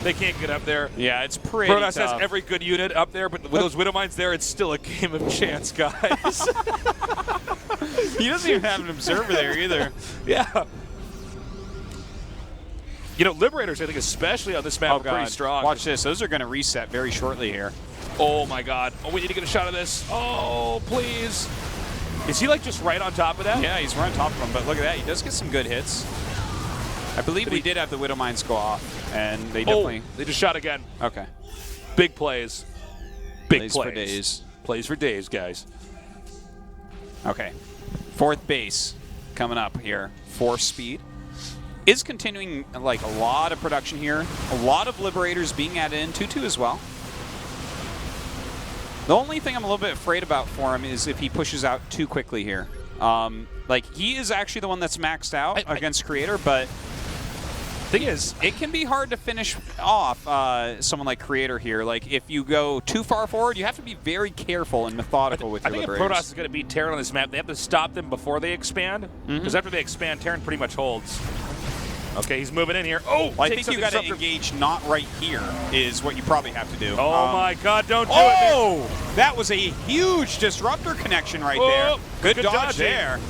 They can't get up there. Yeah, it's pretty Protoss tough. has every good unit up there, but with those Widow Mines there, it's still a game of chance, guys. He doesn't even have an observer there either. Yeah. You know, Liberators, I think, especially on this map, are pretty strong. Watch this. Those are going to reset very shortly here. Oh, my God. Oh, we need to get a shot of this. Oh, please. Is he, like, just right on top of that? Yeah, he's right on top of him, but look at that. He does get some good hits. I believe we did have the Widow Mines go off, and they definitely... Oh, they just shot again. Okay. Big plays. Big plays. For days. Plays for days, guys. Okay. 4th base coming up here for Speed. Is continuing, like, a lot of production here. A lot of Liberators being added in. 2-2 as well. The only thing I'm a little bit afraid about for him is if he pushes out too quickly here. Like, he is actually the one that's maxed out against Creator, but thing is, it can be hard to finish off someone like Creator here. Like, if you go too far forward, you have to be very careful and methodical with your Liberators. I think if Protoss is going to beat Terran on this map, they have to stop them before they expand. Because after they expand, Terran pretty much holds. Okay, he's moving in here. Oh, well, I think you got to engage not right here is what you probably have to do. Oh my God, don't do it. Oh, that was a huge disruptor connection right there. Good dodge there.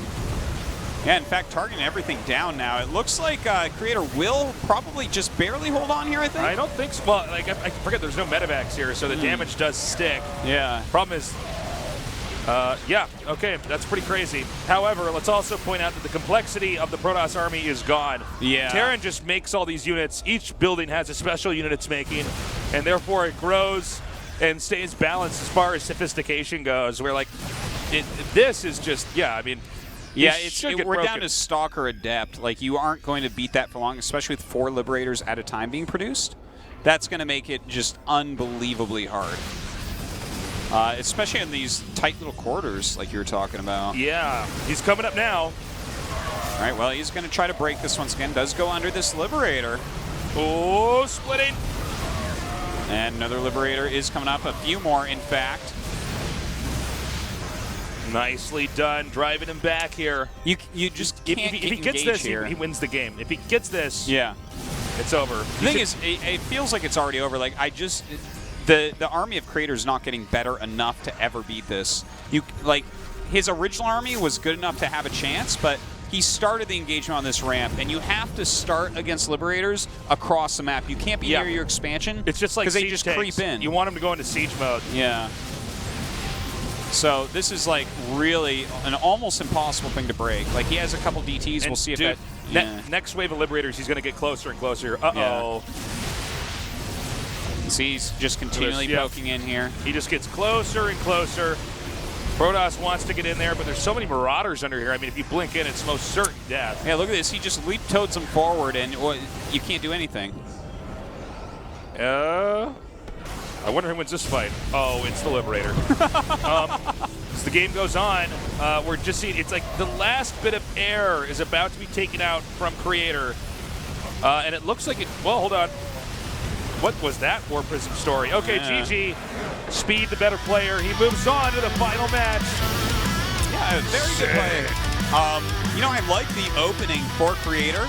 Yeah, in fact, targeting everything down now. It looks like Creator will probably just barely hold on here, I think. I don't think so. Well, like, I forget there's no medevacs here, so the damage does stick. Yeah. Problem is, yeah, okay, that's pretty crazy. However, let's also point out that the complexity of the Protoss army is gone. Yeah. Terran just makes all these units. Each building has a special unit it's making, and therefore it grows and stays balanced as far as sophistication goes. We're like, this is just, yeah, I mean, yeah, we're down to Stalker Adept. Like, you aren't going to beat that for long, especially with 4 Liberators at a time being produced. That's going to make it just unbelievably hard. Especially in these tight little quarters like you were talking about. Yeah, he's coming up now. All right, well, he's going to try to break this once again. Does go under this Liberator. Oh, splitting. And another Liberator is coming up. A few more, in fact. Nicely done, driving him back here. You just can't if he gets this, here. He wins the game. If he gets this, yeah, it's over. The thing is, it feels like it's already over. Like, the army of Creators not getting better enough to ever beat this. Like, his original army was good enough to have a chance, but he started the engagement on this ramp, and you have to start against Liberators across the map. You can't be near your expansion. It's just like because they just creep in. You want them to go into siege mode. Yeah. So this is like really an almost impossible thing to break. Like, he has a couple DTs. We'll see if that. Yeah. Next wave of Liberators, he's going to get closer and closer. Uh-oh. Yeah. See, he's just continually poking in here. He just gets closer and closer. Protoss wants to get in there, but there's so many Marauders under here. I mean, if you blink in, it's most certain death. Yeah, look at this. He just leap-toads them forward, and you can't do anything. I wonder who wins this fight. Oh, it's the Liberator. As the game goes on, we're just seeing, it's like the last bit of air is about to be taken out from Creator. And it looks like it, well, hold on. What was that War Prism story? Okay, yeah. GG. Speed, the better player. He moves on to the final match. Yeah, very good play. You know, I like the opening for Creator.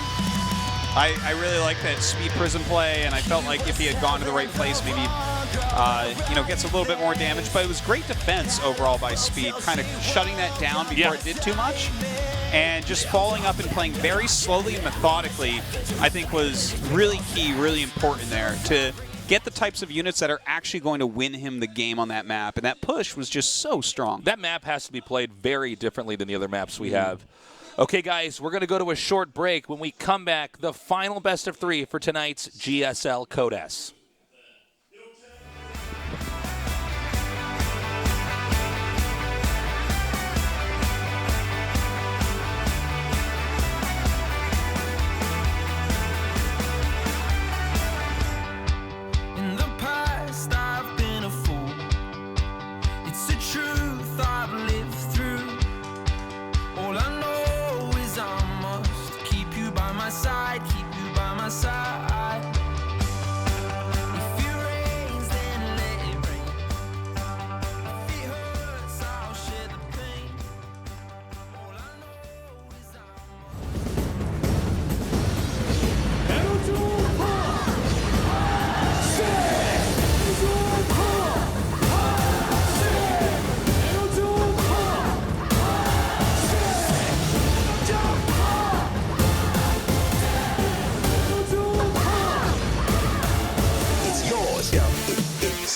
I really like that Speed Prism play, and I felt like if he had gone to the right place, maybe you know, gets a little bit more damage. But it was great defense overall by Speed, kind of shutting that down before it did too much. And just following up and playing very slowly and methodically, I think was really key, really important there to get the types of units that are actually going to win him the game on that map. And that push was just so strong. That map has to be played very differently than the other maps we have. Okay, guys, we're going to go to a short break. When we come back, the final best of 3 for tonight's GSL Code S.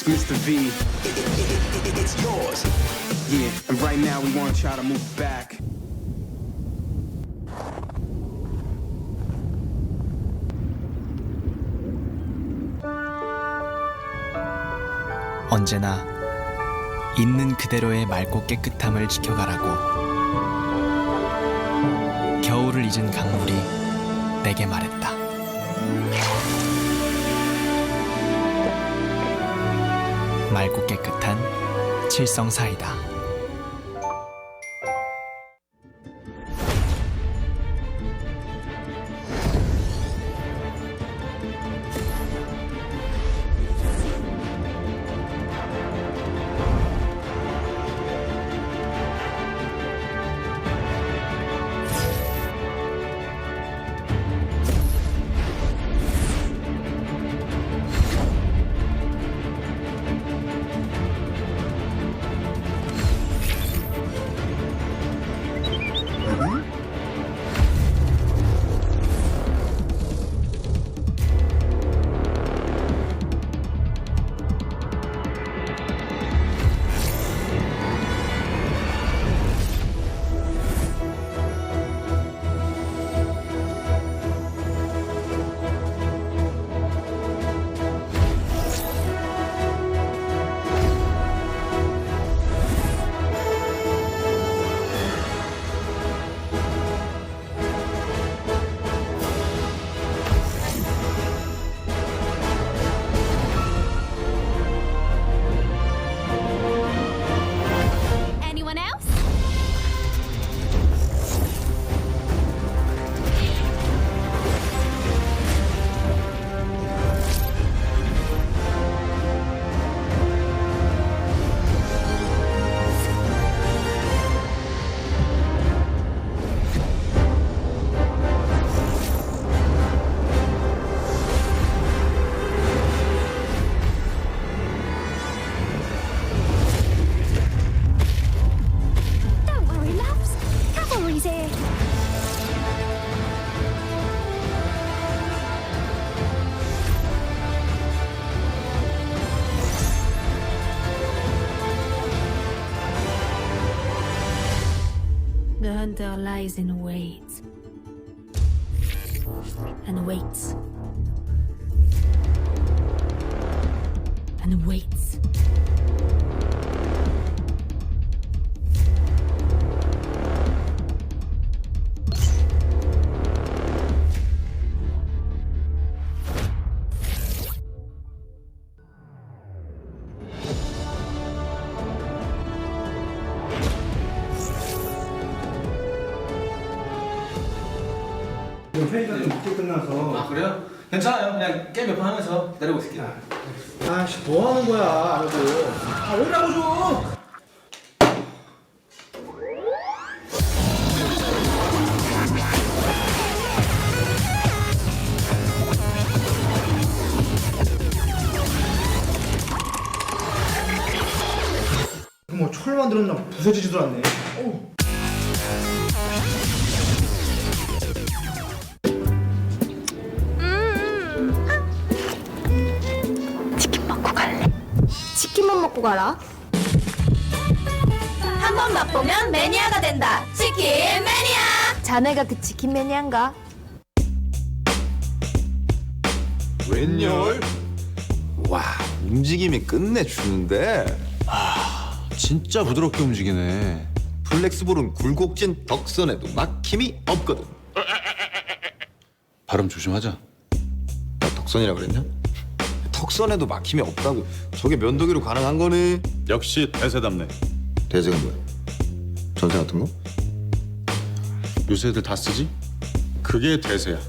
Mr. V. It's yours. Yeah, and right now we want y'all to move back. 언제나 있는 그대로의 맑고 깨끗함을 지켜가라고 겨울을 잊은 강물이 내게 말했다. 맑고 깨끗한 칠성사이다. The hunter lies in wait and waits and waits. 회의가 좀 늦게 끝나서. 아 그래요? 괜찮아요. 그냥 게임 몇 판 하면서 기다리고 있을게요. 아씨 뭐 하는 거야 너도. 아 오라고 좀. 뭐 철 만들었나 부서지지도 않네. 치킨만 먹고 가라. 한 번 맛보면 매니아가 된다. 치킨 매니아. 자네가 그 치킨 매니아인가? 웬열? 와, 움직임이 끝내주는데. 진짜 부드럽게 움직이네. 플렉스볼은 굴곡진 덕선에도 막힘이 없거든. 발음 조심하자. 나 덕선이라 그랬냐? 턱선에도 막힘이 없다고. 저게 면도기로 가능한 거네. 역시 대세답네. 대세가 뭐야? 전세 같은 거? 요새 애들 다 쓰지? 그게 대세야.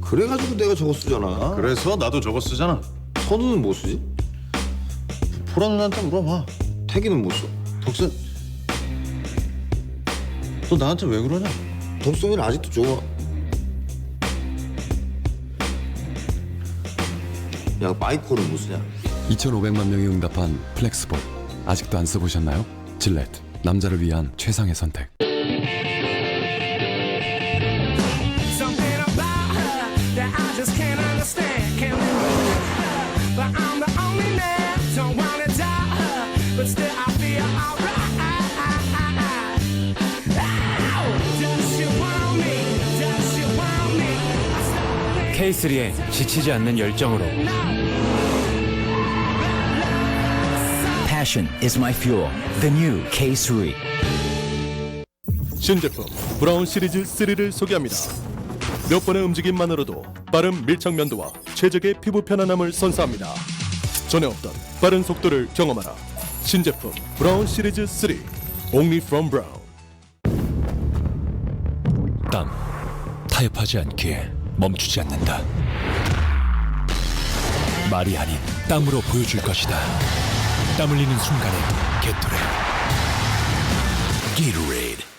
그래가지고 내가 저거 쓰잖아. 그래서 나도 저거 쓰잖아. 선우는 뭐 쓰지? 보라 누나한테 물어봐. 태기는 뭐 써? 덕선, 너 나한테 왜 그러냐? 덕선이는 아직도 좋아. 야, 마이콜은 뭐 쓰냐? 2,500만 명이 응답한 플렉스볼. 아직도 안 써보셨나요? 질렛, 남자를 위한 최상의 선택. Something about her that I just can't understand. Can't live with her, but I'm the only man. Don't wanna K3에 지치지 않는 열정으로. Passion is my fuel. The new K3. 신제품 브라운 시리즈 3를 소개합니다. 몇 번의 움직임만으로도 빠른 밀착 면도와 최적의 피부 편안함을 선사합니다. 전에 없던 빠른 속도를 경험하라. 신제품 브라운 시리즈 3. Only from Brown. 땀 타협하지 않기에 멈추지 않는다. 말이 아닌 땀으로 보여줄 것이다. 땀 흘리는 순간에 Gatorade.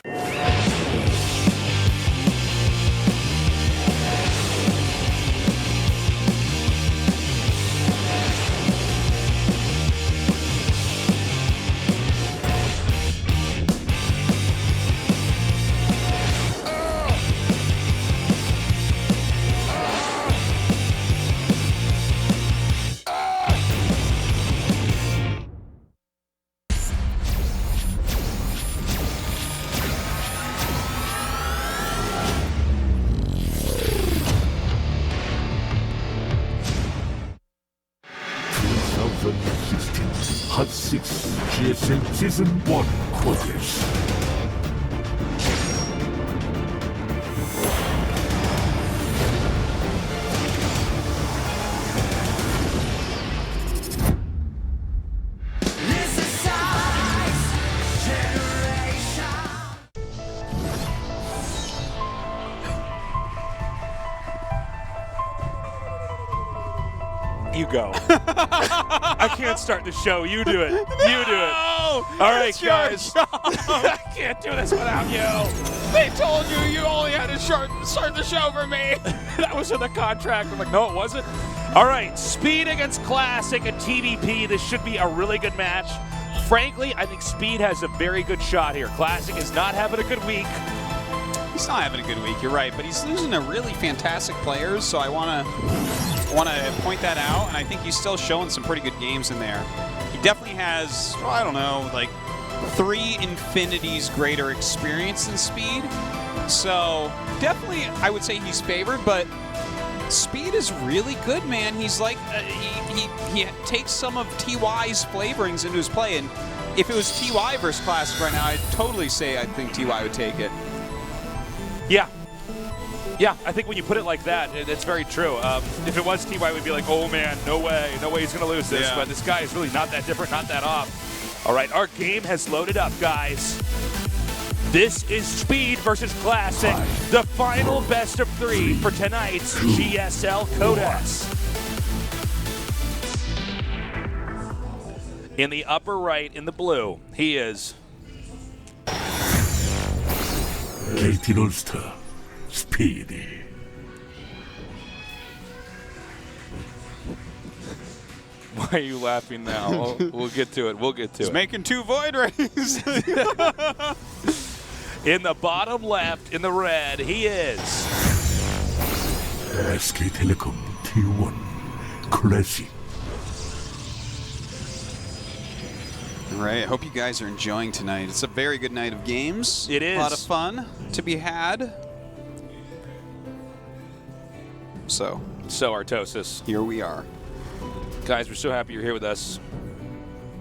Hot 6 GSL Season 1 Quadrants. You go. I can't start the show. You do it. You do it. All right, guys. I can't do this without you. They told you you only had to start the show for me. That was in the contract. I'm like, no, it wasn't. All right, Speed against Classic at TVP. This should be a really good match. Frankly, I think Speed has a very good shot here. Classic is not having a good week. He's not having a good week, you're right, but he's losing to really fantastic players, so I want to point that out, and I think he's still showing some pretty good games in there. He definitely has, well, I don't know, like 3 infinities greater experience than Speed, so definitely I would say he's favored, but Speed is really good, man. He's like, he takes some of TY's flavorings into his play, and if it was TY versus Classic right now, I'd totally say I think TY would take it. Yeah. Yeah, I think when you put it like that, it's very true. If it was TY, we'd be like, oh man, no way he's going to lose this. Yeah. But this guy is really not that different, not that off. All right, our game has loaded up, guys. This is Speed versus Classic, the final best of 3 for tonight's GSL Codex. In the upper right, in the blue, he is KT All-Star Speedy. Why are you laughing now? We'll get to it. We'll get to it. He's making 2 Void Rays. In the bottom left, in the red, he is SK Telecom T1 Classic. All right, I hope you guys are enjoying tonight. It's a very good night of games. It is. A lot of fun to be had. So Artosis. Here we are. Guys, we're so happy you're here with us.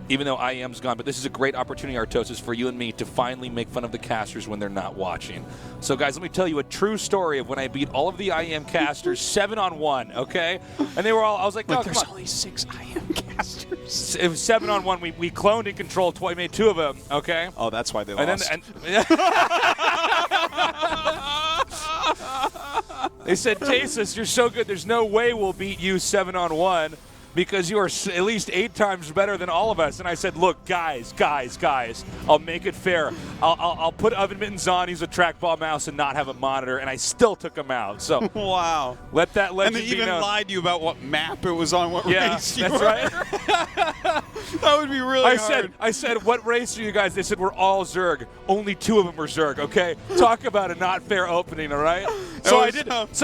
Even though IEM's gone, but this is a great opportunity, Artosis, for you and me to finally make fun of the casters when they're not watching. So, guys, let me tell you a true story of when I beat all of the IEM casters 7-on-1, okay? And they were all, I was like, no, there's only 6 IEM casters. It was 7-on-1. We cloned and controlled twice, made 2 of them, okay? Oh, that's why they lost. They said, Tasus, you're so good, there's no way we'll beat you 7-on-1. Because you are at least 8 times better than all of us. And I said, look, guys, I'll make it fair. I'll put oven mittens on, use a trackball mouse, and not have a monitor, and I still took him out. So wow. Let that legend be known. And they even lied to you about what map it was on, what race you were. Right. That would be really hard. I said, what race are you guys? They said, we're all Zerg. Only 2 of them were Zerg, okay? Talk about a not fair opening, all right? So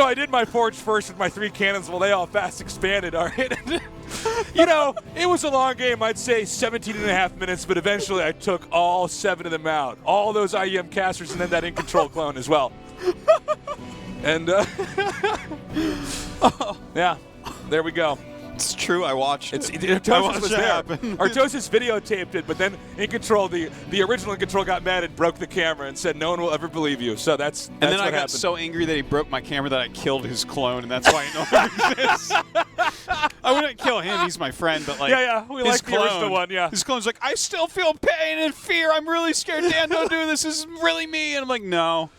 I did my forge first with my 3 cannons while they all fast expanded, all right? You know, it was a long game. I'd say 17.5 minutes, but eventually I took all 7 of them out. All those IEM casters and then that in control clone as well. And yeah, there we go. It's true. I watched it. Artosis was there. Artosis videotaped it, but then In Control, the original In Control got mad and broke the camera and said, "No one will ever believe you." So that's and then what I got happened. so angry that he broke my camera that I killed his clone, and that's why I no longer exists. I wouldn't kill him; he's my friend. But like, we his like the original one. Yeah, his clone's like, I still feel pain and fear. I'm really scared. Dan, don't do this. This is really me. And I'm like, no.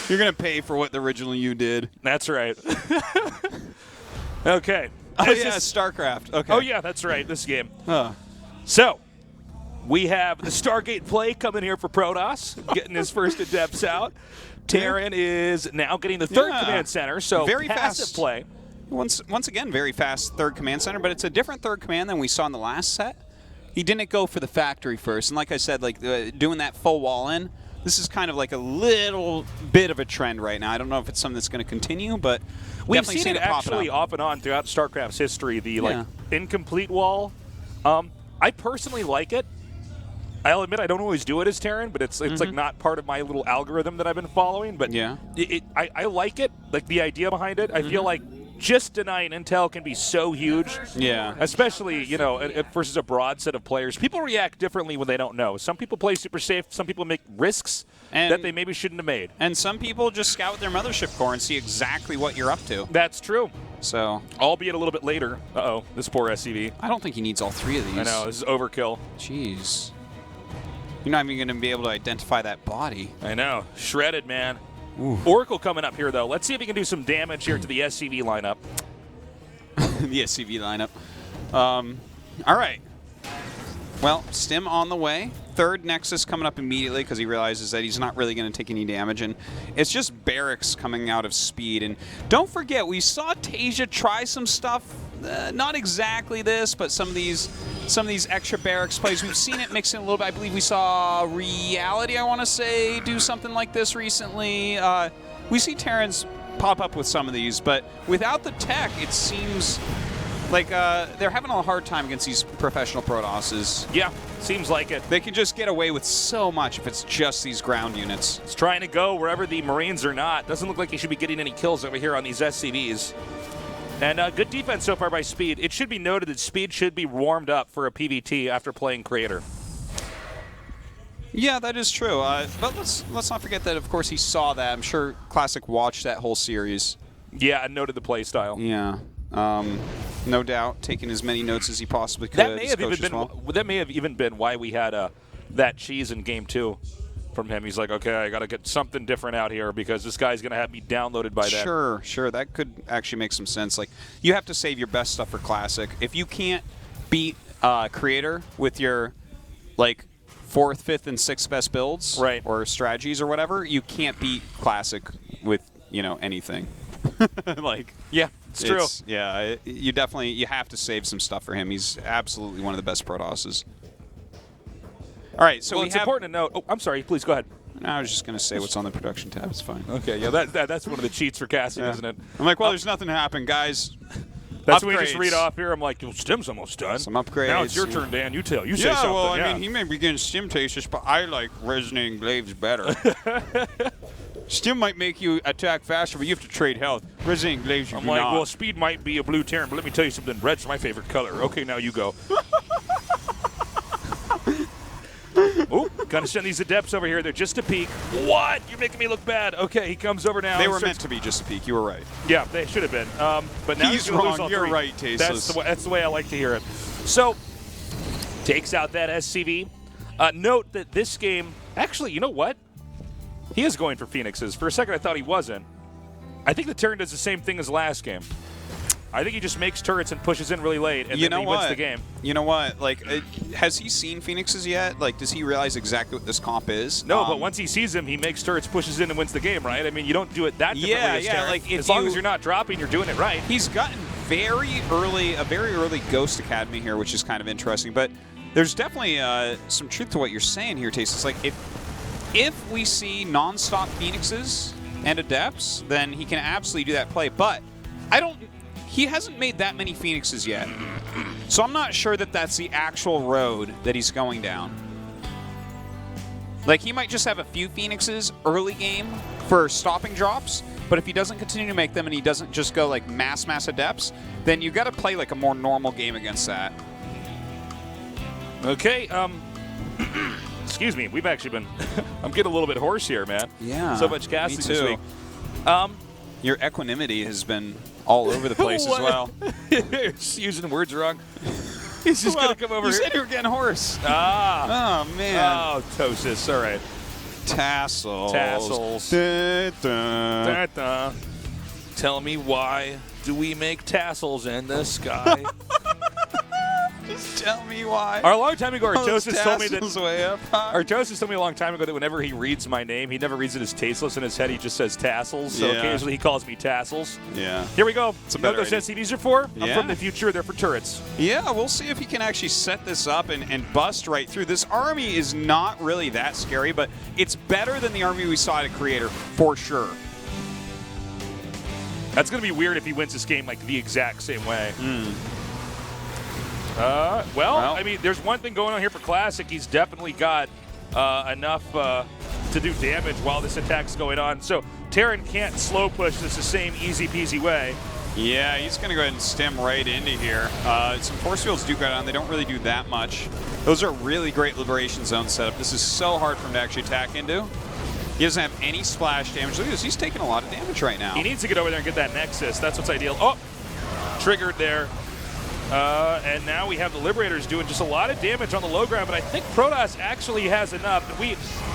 You're gonna pay for what the original you did. That's right. Okay. Oh yeah, StarCraft. Okay. Oh yeah, that's right. This game. Huh. So we have the Stargate play coming here for Protoss, getting his first adepts out. Terran is now getting the third command center, so very passive fast play. Once again, very fast third command center, but it's a different third command than we saw in the last set. He didn't go for the factory first, and like I said, like doing that full wall in. This is kind of like a little bit of a trend right now. I don't know if it's something that's going to continue, but we've definitely seen it actually off and on throughout StarCraft's history. The like incomplete wall. I personally like it. I'll admit I don't always do it as Terran, but it's like not part of my little algorithm that I've been following. But I like it, like the idea behind it. I feel like just denying intel can be so huge. Yeah. Especially, you know, versus a broad set of players. People react differently when they don't know. Some people play super safe. Some people make risks that they maybe shouldn't have made. And some people just scout their mothership core and see exactly what you're up to. That's true. So, albeit a little bit later. Uh-oh, this poor SCV. I don't think he needs all three of these. I know, this is overkill. Jeez. You're not even going to be able to identify that body. I know. Shredded, man. Ooh. Oracle coming up here, though. Let's see if he can do some damage here to the SCV lineup. The SCV lineup. All right. Well, Stim on the way. Third Nexus coming up immediately because he realizes that he's not really going to take any damage. And it's just barracks coming out of speed. And don't forget, we saw Tasia try some stuff. Not exactly this, but some of these extra barracks plays. We've seen it mix in a little bit. I believe we saw Reality, I want to say, do something like this recently. We see Terrans pop up with some of these, but without the tech, it seems like they're having a hard time against these professional Protosses. Yeah, seems like it. They can just get away with so much if it's just these ground units. It's trying to go wherever the Marines are not. Doesn't look like he should be getting any kills over here on these SCVs. And good defense so far by Speed. It should be noted that Speed should be warmed up for a PvT after playing Creator. Yeah, that is true. But let's not forget that, of course, he saw that. I'm sure Classic watched that whole series. Yeah, and noted the play style. Yeah. No doubt, taking as many notes as he possibly could. That may have even been why we had that cheese in Game 2 from him. He's like, okay, I got to get something different out here because this guy's going to have me downloaded by that. Sure. That could actually make some sense. Like, you have to save your best stuff for Classic. If you can't beat Creator with your, like, 4th, 5th, and 6th best builds or strategies or whatever, you can't beat Classic with, you know, anything. Like, yeah, it's true. Yeah, you have to save some stuff for him. He's absolutely one of the best Protosses. All right, so it's important to note. Oh, I'm sorry. Please go ahead. No, I was just going to say what's on the production tab. It's fine. Okay, yeah, that's one of the cheats for casting, isn't it? I'm like, well, there's nothing happened, guys. That's what we just read off here. I'm like, well, Stim's almost done. Some upgrades. Now it's your turn, Dan. You say something. Well, I mean, he may be getting Stim tastes, but I like Resonating Glaives better. Stim might make you attack faster, but you have to trade health. Resonating Glaives, you do not. Well, Speed might be a blue Terran, but let me tell you something. Red's my favorite color. Okay, now you go. Oh, gotta send these adepts over here. They're just a peek. What? You're making me look bad. Okay, he comes over now. They were meant to be just a peek. You were right. Yeah, they should have been. But now he's wrong. You're right, Tasteless. That's the way I like to hear it. So, takes out that SCV. Note that this game, actually, you know what? He is going for Phoenixes. For a second, I thought he wasn't. I think the Terran does the same thing as last game. I think he just makes turrets and pushes in really late, and then he wins the game. You know what? Like, has he seen Phoenixes yet? Like, does he realize exactly what this comp is? No, but once he sees him, he makes turrets, pushes in, and wins the game, right? I mean, you don't do it that differently as Terran. Like, as long as you're not dropping, you're doing it right. He's gotten a very early Ghost Academy here, which is kind of interesting. But there's definitely some truth to what you're saying here, Taste. It's like, if we see non-stop Phoenixes and Adepts, then he can absolutely do that play. But he hasn't made that many Phoenixes yet. So I'm not sure that that's the actual road that he's going down. Like, he might just have a few Phoenixes early game for stopping drops. But if he doesn't continue to make them and he doesn't just go like mass adepts, then you got to play like a more normal game against that. Okay. Excuse me. We've actually been. I'm getting a little bit hoarse here, man. Yeah. So much casting this week. Your equanimity has been all over the place as well. Just using words wrong. He's just going to come over you here. You said you were getting hoarse. Ah. Oh, man. Oh, Tosis. All right. Tassels. Tassels. Da, da. Da, da. Tell me, why do we make tassels in the sky? Just tell me why. A long time ago, Artosis told me that. Way up, huh? Artosis told me a long time ago that whenever he reads my name, he never reads it as tasteless. In his head, he just says tassels. So occasionally he calls me tassels. Yeah. Here we go. It's a you know what better those SCVs are for? Yeah. I'm from the future. They're for turrets. Yeah, we'll see if he can actually set this up and bust right through. This army is not really that scary, but it's better than the army we saw at Creator, for sure. That's going to be weird if he wins this game like the exact same way. Well, I mean, there's one thing going on here for Classic. He's definitely got enough to do damage while this attack's going on. So Terran can't slow push this the same easy-peasy way. Yeah, he's going to go ahead and stem right into here. Some force fields do go down. They don't really do that much. Those are really great Liberation Zone setup. This is so hard for him to actually attack into. He doesn't have any splash damage. Look at this. He's taking a lot of damage right now. He needs to get over there and get that Nexus. That's what's ideal. Oh, triggered there. And now we have the Liberators doing just a lot of damage on the low ground, but I think Protoss actually has enough.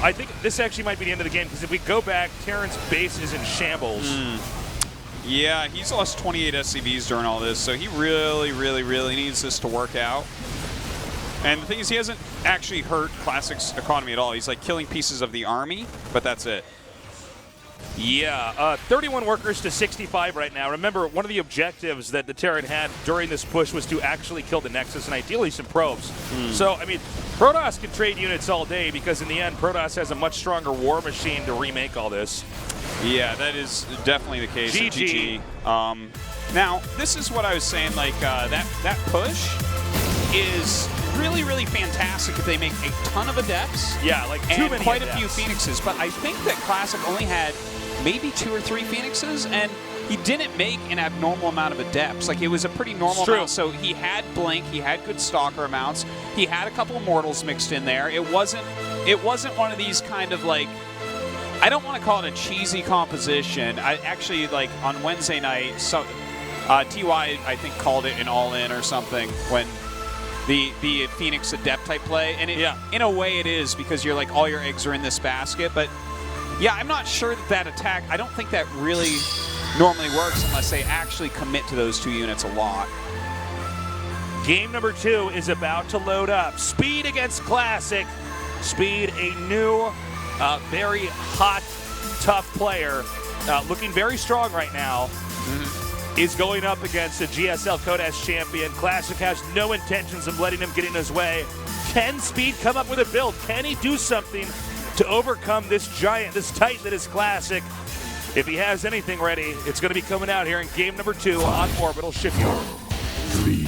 I think this actually might be the end of the game, because if we go back, Terran's base is in shambles. Yeah, he's lost 28 SCVs during all this, so he really needs this to work out. And the thing is, he hasn't actually hurt Classic's economy at all. He's like killing pieces of the army, but that's it. Yeah, 31 workers to 65 right now. Remember, one of the objectives that the Terran had during this push was to actually kill the Nexus and ideally some probes. So, I mean, Protoss can trade units all day because in the end, Protoss has a much stronger war machine to remake all this. Yeah, that is definitely the case. GG. Now, this is what I was saying, like, that push is really fantastic if they make a ton of Adepts. Yeah, like too many quite Adepts. a few Phoenixes. But I think that Classic only had maybe 2 or 3 Phoenixes, and he didn't make an abnormal amount of Adepts. Like, it was a pretty normal amount. So he had Blink, he had good Stalker amounts, he had a couple of Mortals mixed in there. It wasn't one of these kind of like, I don't want to call it a cheesy composition. I actually, like, on Wednesday night, so TY, I think, called it an all-in or something when the Phoenix Adept type play. And in a way it is, because you're like, all your eggs are in this basket. But yeah, I'm not sure that attack, I don't think that really normally works unless they actually commit to those 2 units a lot. Game number 2 is about to load up. Speed against Classic. Speed, a new, very hot, tough player, looking very strong right now. Is going up against a GSL Codex champion. Classic has no intentions of letting him get in his way. Can Speed come up with a build? Can he do something to overcome this giant, this titan that is Classic? If he has anything ready, it's going to be coming out here in game number 2 on Orbital Shipyard. 3, 2,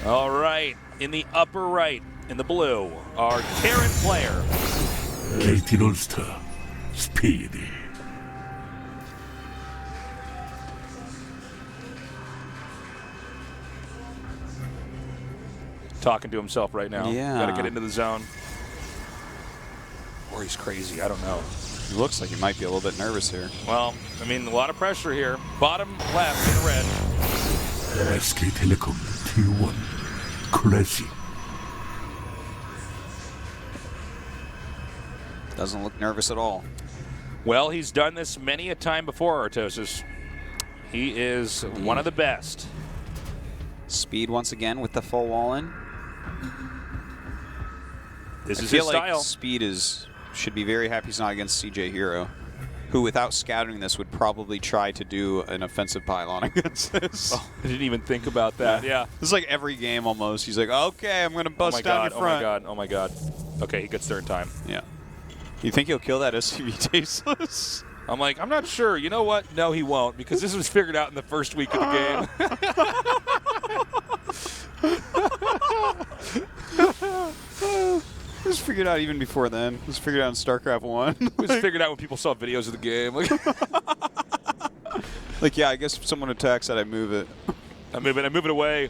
1. All right, in the upper right, in the blue, our Terran player. KT 롤스터 스피디. Talking to himself right now. Yeah. Got to get into the zone. Or he's crazy. I don't know. He looks like he might be a little bit nervous here. Well, I mean, a lot of pressure here. Bottom left in red. SK텔레콤 T1 클래식. Doesn't look nervous at all. Well, he's done this many a time before, Artosis. He is one of the best. Speed once again with the full wall in. This is his his style. Like Speed should be very happy he's not against CJ Hero, who without scouting this would probably try to do an offensive pylon against this. Oh, I didn't even think about that. Yeah. This is like every game almost. He's like, okay, I'm going to bust down your front. Oh my god, oh my god. Okay, he gets there in time. Yeah. You think he'll kill that SCV tasteless? I'm like, I'm not sure. You know what? No, he won't, because this was figured out in the first week of the game. It was figured out even before then. It was figured out in StarCraft 1. It was figured out when people saw videos of the game. Like, yeah, I guess if someone attacks that, I move it. I move it away.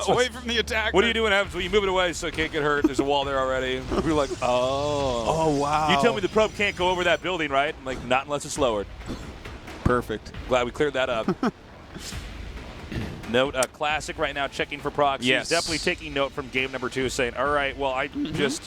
Away from the attacker. What are you doing, Evans? Well, you move it away so it can't get hurt. There's a wall there already. We're like, oh. Oh, wow. You tell me the probe can't go over that building, right? I'm like, not unless it's lowered. Perfect. Glad we cleared that up. Note, Classic right now checking for proxies. Yes. Definitely taking note from game number 2, saying, all right, well, I just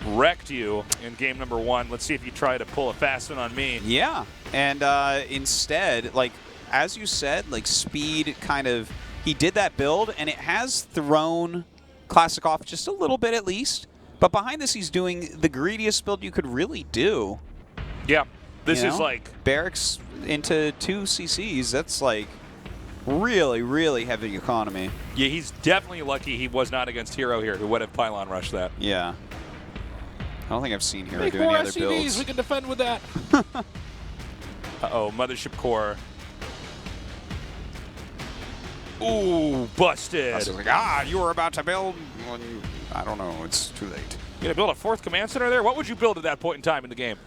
wrecked you in game number 1. Let's see if you try to pull a fast one on me. Yeah. And instead, like, as you said, like, speed kind of, he did that build, and it has thrown Classic off just a little bit at least. But behind this, he's doing the greediest build you could really do. Yeah. This You is know? like Barracks into 2 CCs. That's like really, really heavy economy. Yeah, he's definitely lucky he was not against Hero here, who would have pylon rushed that. Yeah. I don't think I've seen Hero Make do more any other builds. We can defend with that. Uh-oh, Mothership Core. Ooh, busted. I was like, you were about to build. Well, I don't know. It's too late. You gonna build a 4th command center there? What would you build at that point in time in the game?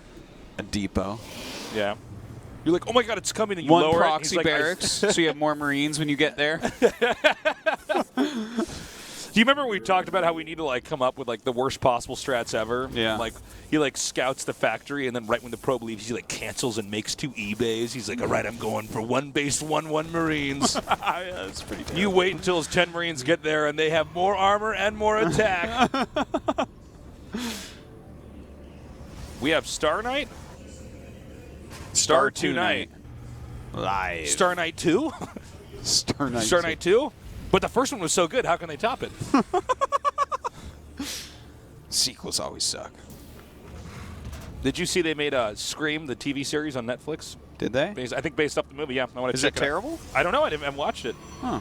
A depot. Yeah. You're like, oh my god, it's coming, and you One lower proxy it. barracks, so you have more Marines when you get there. Do you remember we talked about how we need to like come up with like the worst possible strats ever? Yeah. Like he like scouts the factory, and then right when the probe leaves, he like cancels and makes 2 E-bays. He's like, all right, I'm going for 1 base, 1 Marines. Yeah, that's pretty terrible. You wait until his 10 Marines get there, and they have more armor and more attack. We have Star Knight. Star 2 Knight. Live. Star Knight 2? Star Knight. Star Knight 2? But the first one was so good, how can they top it? Sequels always suck. Did you see they made Scream, the TV series on Netflix? Did they? I think based off the movie, yeah. I want to Is check it terrible? I don't know. I haven't watched it. Huh.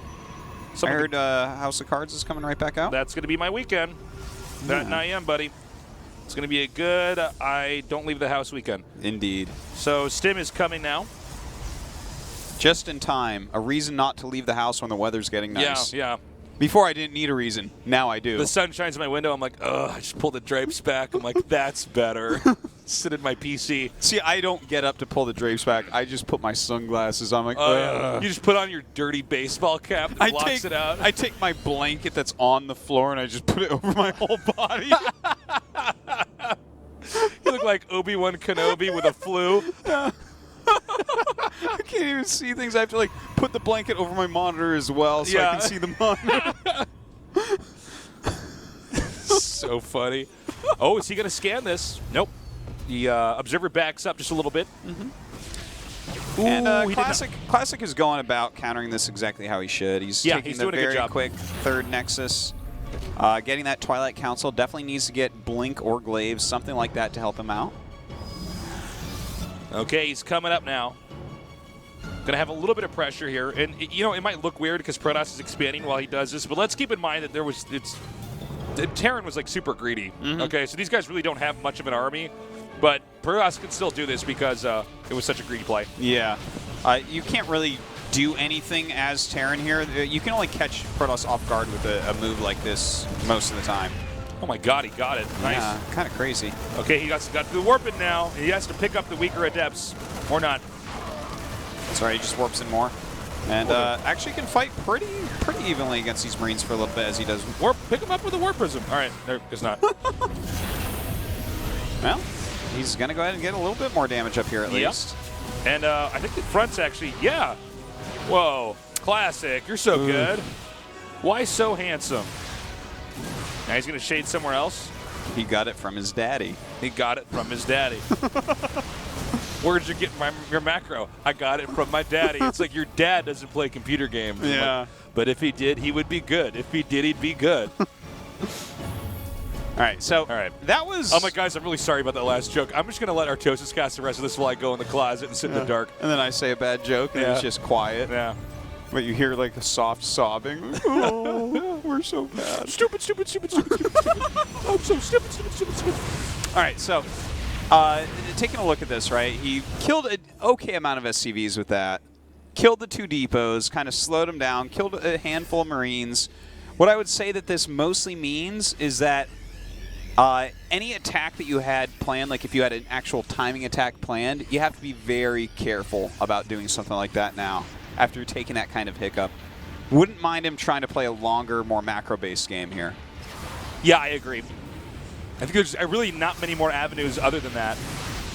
I heard House of Cards is coming right back out. That's going to be my weekend. That 9 a.m., buddy. It's going to be a good I don't leave the house weekend. Indeed. So Stim is coming now. Just in time. A reason not to leave the house when the weather's getting nice. Yeah. Before I didn't need a reason. Now I do. The sun shines in my window. I'm like, ugh, I just pulled the drapes back. I'm like, that's better. Sit in my PC. See, I don't get up to pull the drapes back. I just put my sunglasses on. I'm like, you just put on your dirty baseball cap that blocks it out. I take my blanket that's on the floor and I just put it over my whole body. You look like Obi-Wan Kenobi with a flu. I can't even see things. I have to like put the blanket over my monitor as well so I can see the monitor. So funny. Oh, is he going to scan this? Nope. The observer backs up just a little bit. Ooh, and Classic is going about countering this exactly how he should. He's taking he's the doing a good very job. quick 3rd Nexus. Getting that Twilight Council, definitely needs to get Blink or Glaive, something like that to help him out. Okay, he's coming up now. Going to have a little bit of pressure here. And, you know, it might look weird because Protoss is expanding while he does this, but let's keep in mind that Terran was, like, super greedy. Okay, so these guys really don't have much of an army, but Protoss can still do this because it was such a greedy play. Yeah. You can't really do anything as Terran here. You can only catch Protoss off guard with a move like this most of the time. Oh my god, he got it. Nice. Yeah, kind of crazy. Okay, he got through the warping now. He has to pick up the weaker adepts, or not. Sorry, he just warps in more. And actually can fight pretty evenly against these Marines for a little bit as he does. Pick him up with a warp prism. All right, there is not. Well, he's going to go ahead and get a little bit more damage up here at least. And I think the front's actually, Whoa, Classic, you're so good. Why so handsome? Now he's going to shade somewhere else. He got it from his daddy. He got it from his daddy. Where'd you get your macro? I got it from my daddy. It's like your dad doesn't play computer games. Yeah. Like, but if he did, he would be good. If he did, he'd be good. All right, so that was... Oh, my guys, I'm really sorry about that last joke. I'm just going to let Artosis cast the rest of this while I go in the closet and sit in the dark. And then I say a bad joke, and it's just quiet. Yeah. But you hear, like, a soft sobbing. Oh, we're so bad. Stupid. I'm so stupid. All right, so taking a look at this, right? He killed an okay amount of SCVs with that. Killed the 2 depots, kind of slowed them down, killed a handful of Marines. What I would say that this mostly means is that any attack that you had planned, like if you had an actual timing attack planned, you have to be very careful about doing something like that now after taking that kind of hiccup. Wouldn't mind him trying to play a longer, more macro-based game here. Yeah, I agree. I think there's really not many more avenues other than that.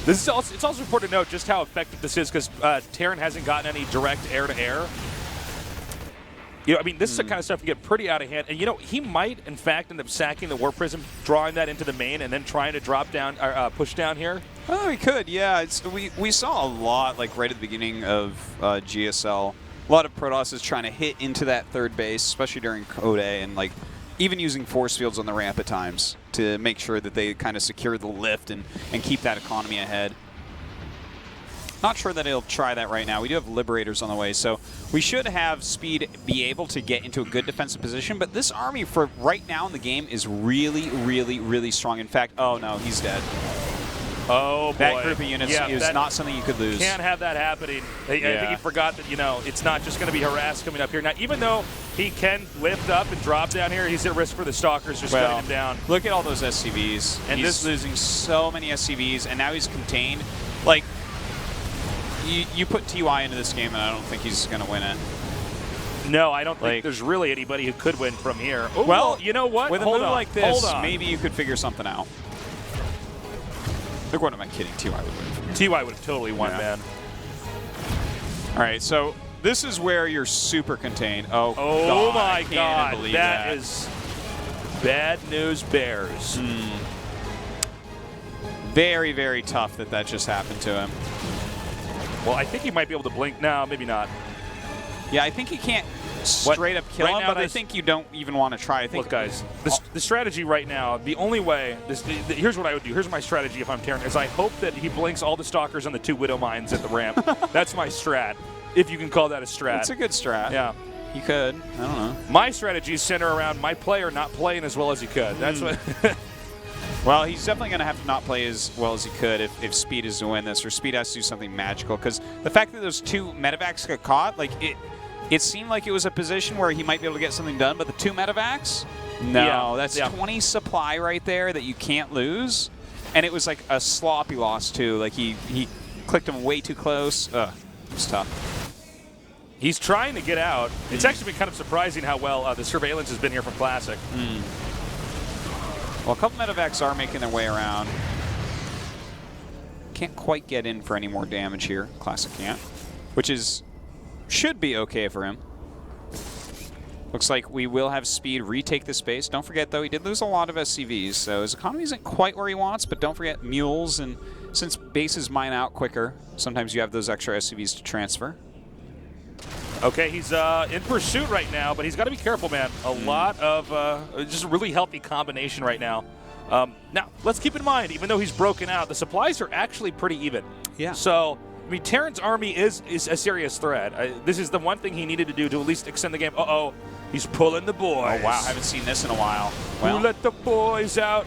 This is also, it's also important to note just how effective this is because Terran hasn't gotten any direct air-to-air. You know, I mean, this is the kind of stuff can get pretty out of hand. And, you know, he might, in fact, end up sacking the Warp Prism, drawing that into the main, and then trying to drop down, push down here. Oh, he could, yeah. We saw a lot, like, right at the beginning of GSL. A lot of Protosses trying to hit into that third base, especially during Code A, and, like, even using force fields on the ramp at times to make sure that they kind of secure the lift and keep that economy ahead. Not sure that he'll try that right now. We do have Liberators on the way, so we should have Speed be able to get into a good defensive position, but this army for right now in the game is really, really, really strong. In fact, oh no, he's dead. Oh, boy. That group of units is not something you could lose. Can't have that happening. I think he forgot that, you know, it's not just going to be harassed coming up here. Now, even though he can lift up and drop down here, he's at risk for the Stalkers just cutting him down. Look at all those SCVs. And he's losing so many SCVs, and now he's contained. Like, you put TY into this game, and I don't think he's going to win it. No, I don't think there's really anybody who could win from here. Ooh, well, you know what? With a move like this, maybe you could figure something out. Look, what am I kidding? TY would win. TY would have totally won, man. All right, so this is where you're super contained. Oh God, my I God. can't believe That is bad news bears. Very, very tough that just happened to him. Well, I think he might be able to blink. No, maybe not. Yeah, I think he can't straight up kill him, but I think you don't even want to try. I think, look, guys, the strategy right now, the only way, here's what I would do. Here's my strategy if I'm Terran, is I hope that he blinks all the Stalkers on the 2 Widow Mines at the ramp. That's my strat, if you can call that a strat. It's a good strat. Yeah. You could. I don't know. My strategy is center around my player not playing as well as he could. That's what... Well, he's definitely going to have to not play as well as he could if Speed is to win this, or Speed has to do something magical, because the fact that those 2 medevacs got caught, like, it seemed like it was a position where he might be able to get something done, but the 2 medevacs? No, that's 20 supply right there that you can't lose. And it was like a sloppy loss, too. Like, he clicked him way too close. Ugh, it's tough. He's trying to get out. It's actually been kind of surprising how well the surveillance has been here from Classic. Well, a couple medevacs are making their way around. Can't quite get in for any more damage here. Classic can't, which should be okay for him. Looks like we will have Speed retake the space. Don't forget, though, he did lose a lot of SCVs, so his economy isn't quite where he wants, but don't forget mules, and since bases mine out quicker, sometimes you have those extra SCVs to transfer. Okay, he's in pursuit right now, but he's got to be careful, man. A lot of just a really healthy combination right now. Now, let's keep in mind, even though he's broken out, the supplies are actually pretty even. Yeah. So, I mean, Terran's army is a serious threat. This is the one thing he needed to do to at least extend the game. Uh-oh, he's pulling the boys. Oh, wow, I haven't seen this in a while. Well, who let the boys out?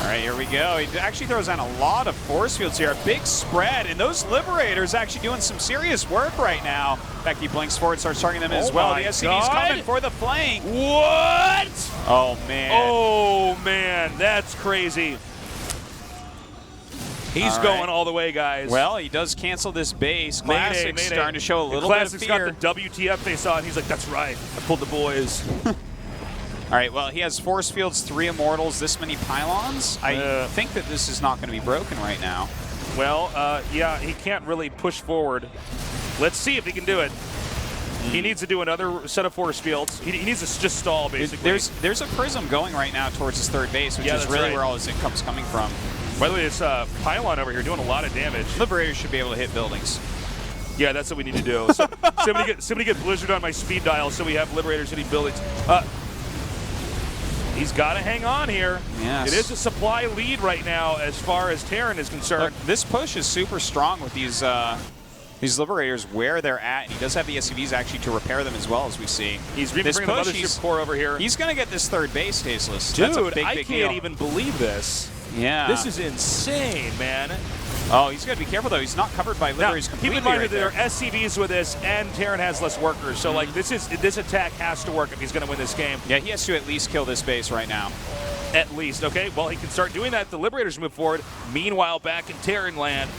All right, here we go. He actually throws down a lot of force fields here. A big spread, and those Liberators actually doing some serious work right now. In fact, he blinks forward, starts targeting them as well. The SCV's coming for the flank. What? Oh, man. Oh, man, that's crazy. He's going all the way, guys. Well, he does cancel this base. Classic's starting to show a little bit of fear. Classic's got the WTF face on. He's like, that's right. I pulled the boys. All right, well, he has force fields, 3 immortals, this many pylons. I think that this is not going to be broken right now. Well, yeah, he can't really push forward. Let's see if he can do it. He needs to do another set of force fields. He needs to just stall, basically. There's a prism going right now towards his third base, which is really where all his income's coming from. By the way, this pylon over here doing a lot of damage. Liberators should be able to hit buildings. Yeah, that's what we need to do. So, somebody get Blizzard on my speed dial so we have Liberators hitting buildings. He's got to hang on here. Yes. It is a supply lead right now as far as Terran is concerned. Look, this push is super strong with these Liberators where they're at. And he does have the SCVs actually to repair them as well, as we see. He's bringing the Mothership Core over here. He's going to get this third base, Tasteless. Dude, That's a big I can't deal. even believe this. Yeah. This is insane, man. Oh, he's got to be careful, though. He's not covered by Liberator's completely. Keep in mind right that there are SCVs with this, and Terran has less workers. So, like, this attack has to work if he's going to win this game. Yeah, he has to at least kill this base right now. At least, okay? Well, he can start doing that. The Liberators move forward. Meanwhile, back in Terran land.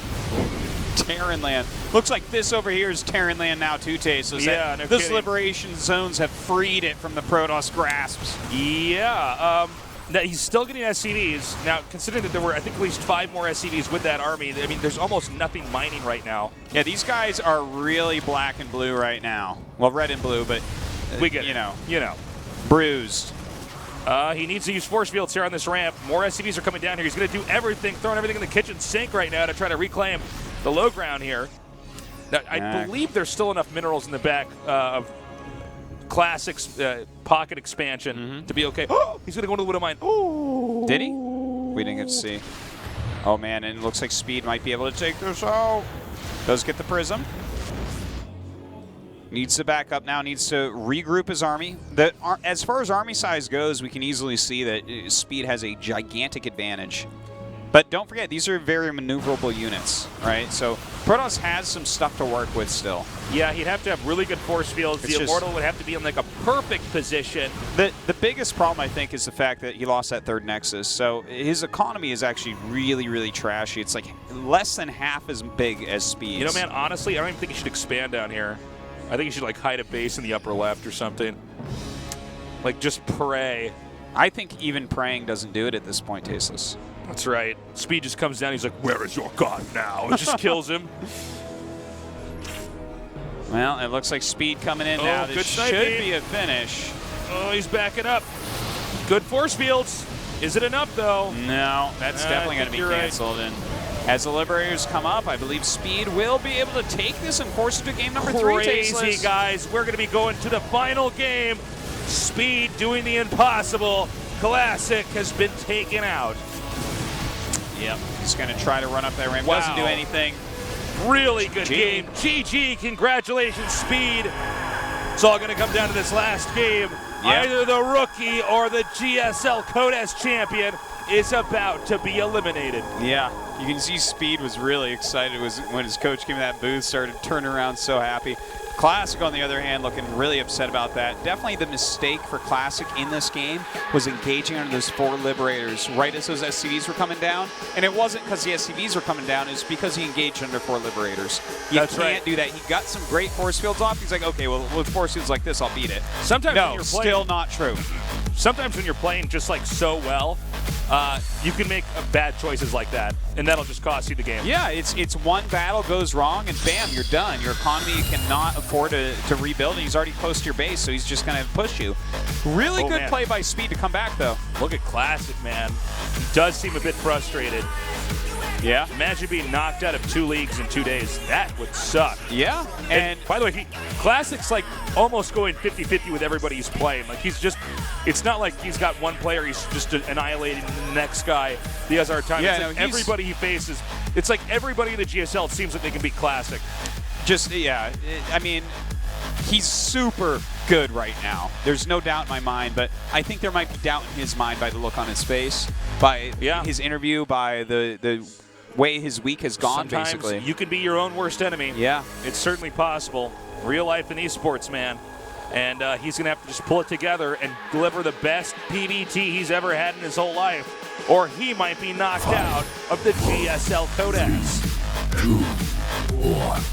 Terran land. Looks like this over here is Terran land now, too, Tasteless. Yeah, no those kidding. liberation zones have freed it from the Protoss grasps. Yeah, now, he's still getting SCVs. Now, considering that there were, I think, at least 5 more SCVs with that army, I mean, there's almost nothing mining right now. Yeah, these guys are really black and blue right now. Well, red and blue, but, we get you know, bruised. He needs to use force fields here on this ramp. More SCVs are coming down here. He's going to do everything, throwing everything in the kitchen sink right now to try to reclaim the low ground here. Now, I believe there's still enough minerals in the back of Classic's pocket expansion to be okay. Oh, he's going to go into the Widow Mine. Oh, did he? We didn't get to see. Oh, man, and it looks like Speed might be able to take this out. Does get the Prism. Needs to back up now, needs to regroup his army. As far as army size goes, we can easily see that Speed has a gigantic advantage. But don't forget, these are very maneuverable units, right? So Protoss has some stuff to work with still. Yeah, he'd have to have really good force fields. The Immortal would have to be in like a perfect position. The biggest problem, I think, is the fact that he lost that 3rd Nexus. So his economy is actually really, really trashy. It's like less than half as big as Speed's. You know, man, honestly, I don't even think he should expand down here. I think he should like hide a base in the upper left or something. Like just pray. I think even praying doesn't do it at this point, Tasteless. That's right. Speed just comes down. He's like, "Where is your god now?" And just kills him. Well, it looks like Speed coming in now. This should be a finish. Oh, he's backing up. Good force fields. Is it enough, though? No, that's definitely going to be canceled. And as the Liberators come up, I believe Speed will be able to take this and force it to game number 3. Crazy, guys. We're going to be going to the final game. Speed doing the impossible. Classic has been taken out. Yep, he's going to try to run up that ramp. Doesn't do anything. Really good game. GG, congratulations, Speed. It's all going to come down to this last game. Yep. Either the rookie or the GSL Codes champion is about to be eliminated. Yeah, you can see Speed was really excited when his coach came in that booth, started turning around so happy. Classic, on the other hand, looking really upset about that. Definitely the mistake for Classic in this game was engaging under those 4 Liberators right as those SCVs were coming down. And it wasn't because the SCVs were coming down, it's because he engaged under 4 Liberators. You can't do that. He got some great force fields off. He's like, okay, well, with force fields like this, I'll beat it. Sometimes no, when you're playing, still not true. Sometimes when you're playing just like so well, you can make bad choices like that, and that'll just cost you the game. Yeah, it's one battle goes wrong, and bam, you're done. Your economy cannot afford to rebuild, and he's already close to your base, so he's just going to push you. Really good play by Speed to come back, though. Look at Classic, man. He does seem a bit frustrated. Yeah. Imagine being knocked out of 2 leagues in 2 days. That would suck. Yeah. And by the way, Classic's like almost going 50-50 with everybody he's playing. Like he's just, it's not like he's got one player, he's just annihilating the next guy the other time. Yeah, it's like everybody he faces, it's like everybody in the GSL, it seems like they can beat Classic. Just, yeah, I mean, he's super good right now. There's no doubt in my mind, but I think there might be doubt in his mind by the look on his face, by his interview, by the way his week has gone, Sometimes basically. You can be your own worst enemy. Yeah. It's certainly possible. Real life in esports, man. And he's going to have to just pull it together and deliver the best PBT he's ever had in his whole life, or he might be knocked out of the GSL Codes. 3, 2, 1.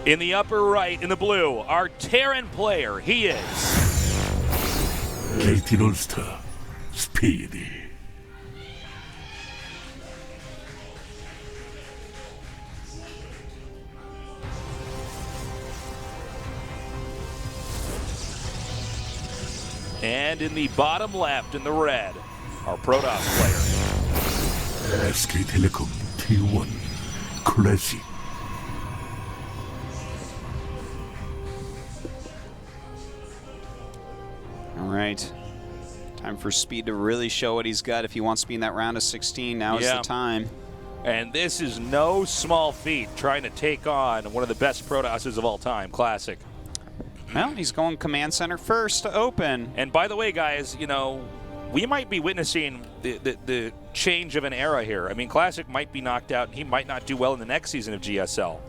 In the upper right, in the blue, our Terran player, he is KT All-Star Speedy. And in the bottom left, in the red, our Protoss player. SK Telecom T1 Classic. All right. Time for Speed to really show what he's got if he wants to be in that round of 16. Now is the time. And this is no small feat, trying to take on one of the best Protosses of all time, Classic. Well, he's going command center first to open. And by the way, guys, you know, we might be witnessing the change of an era here. I mean, Classic might be knocked out. He might not do well in the next season of GSL.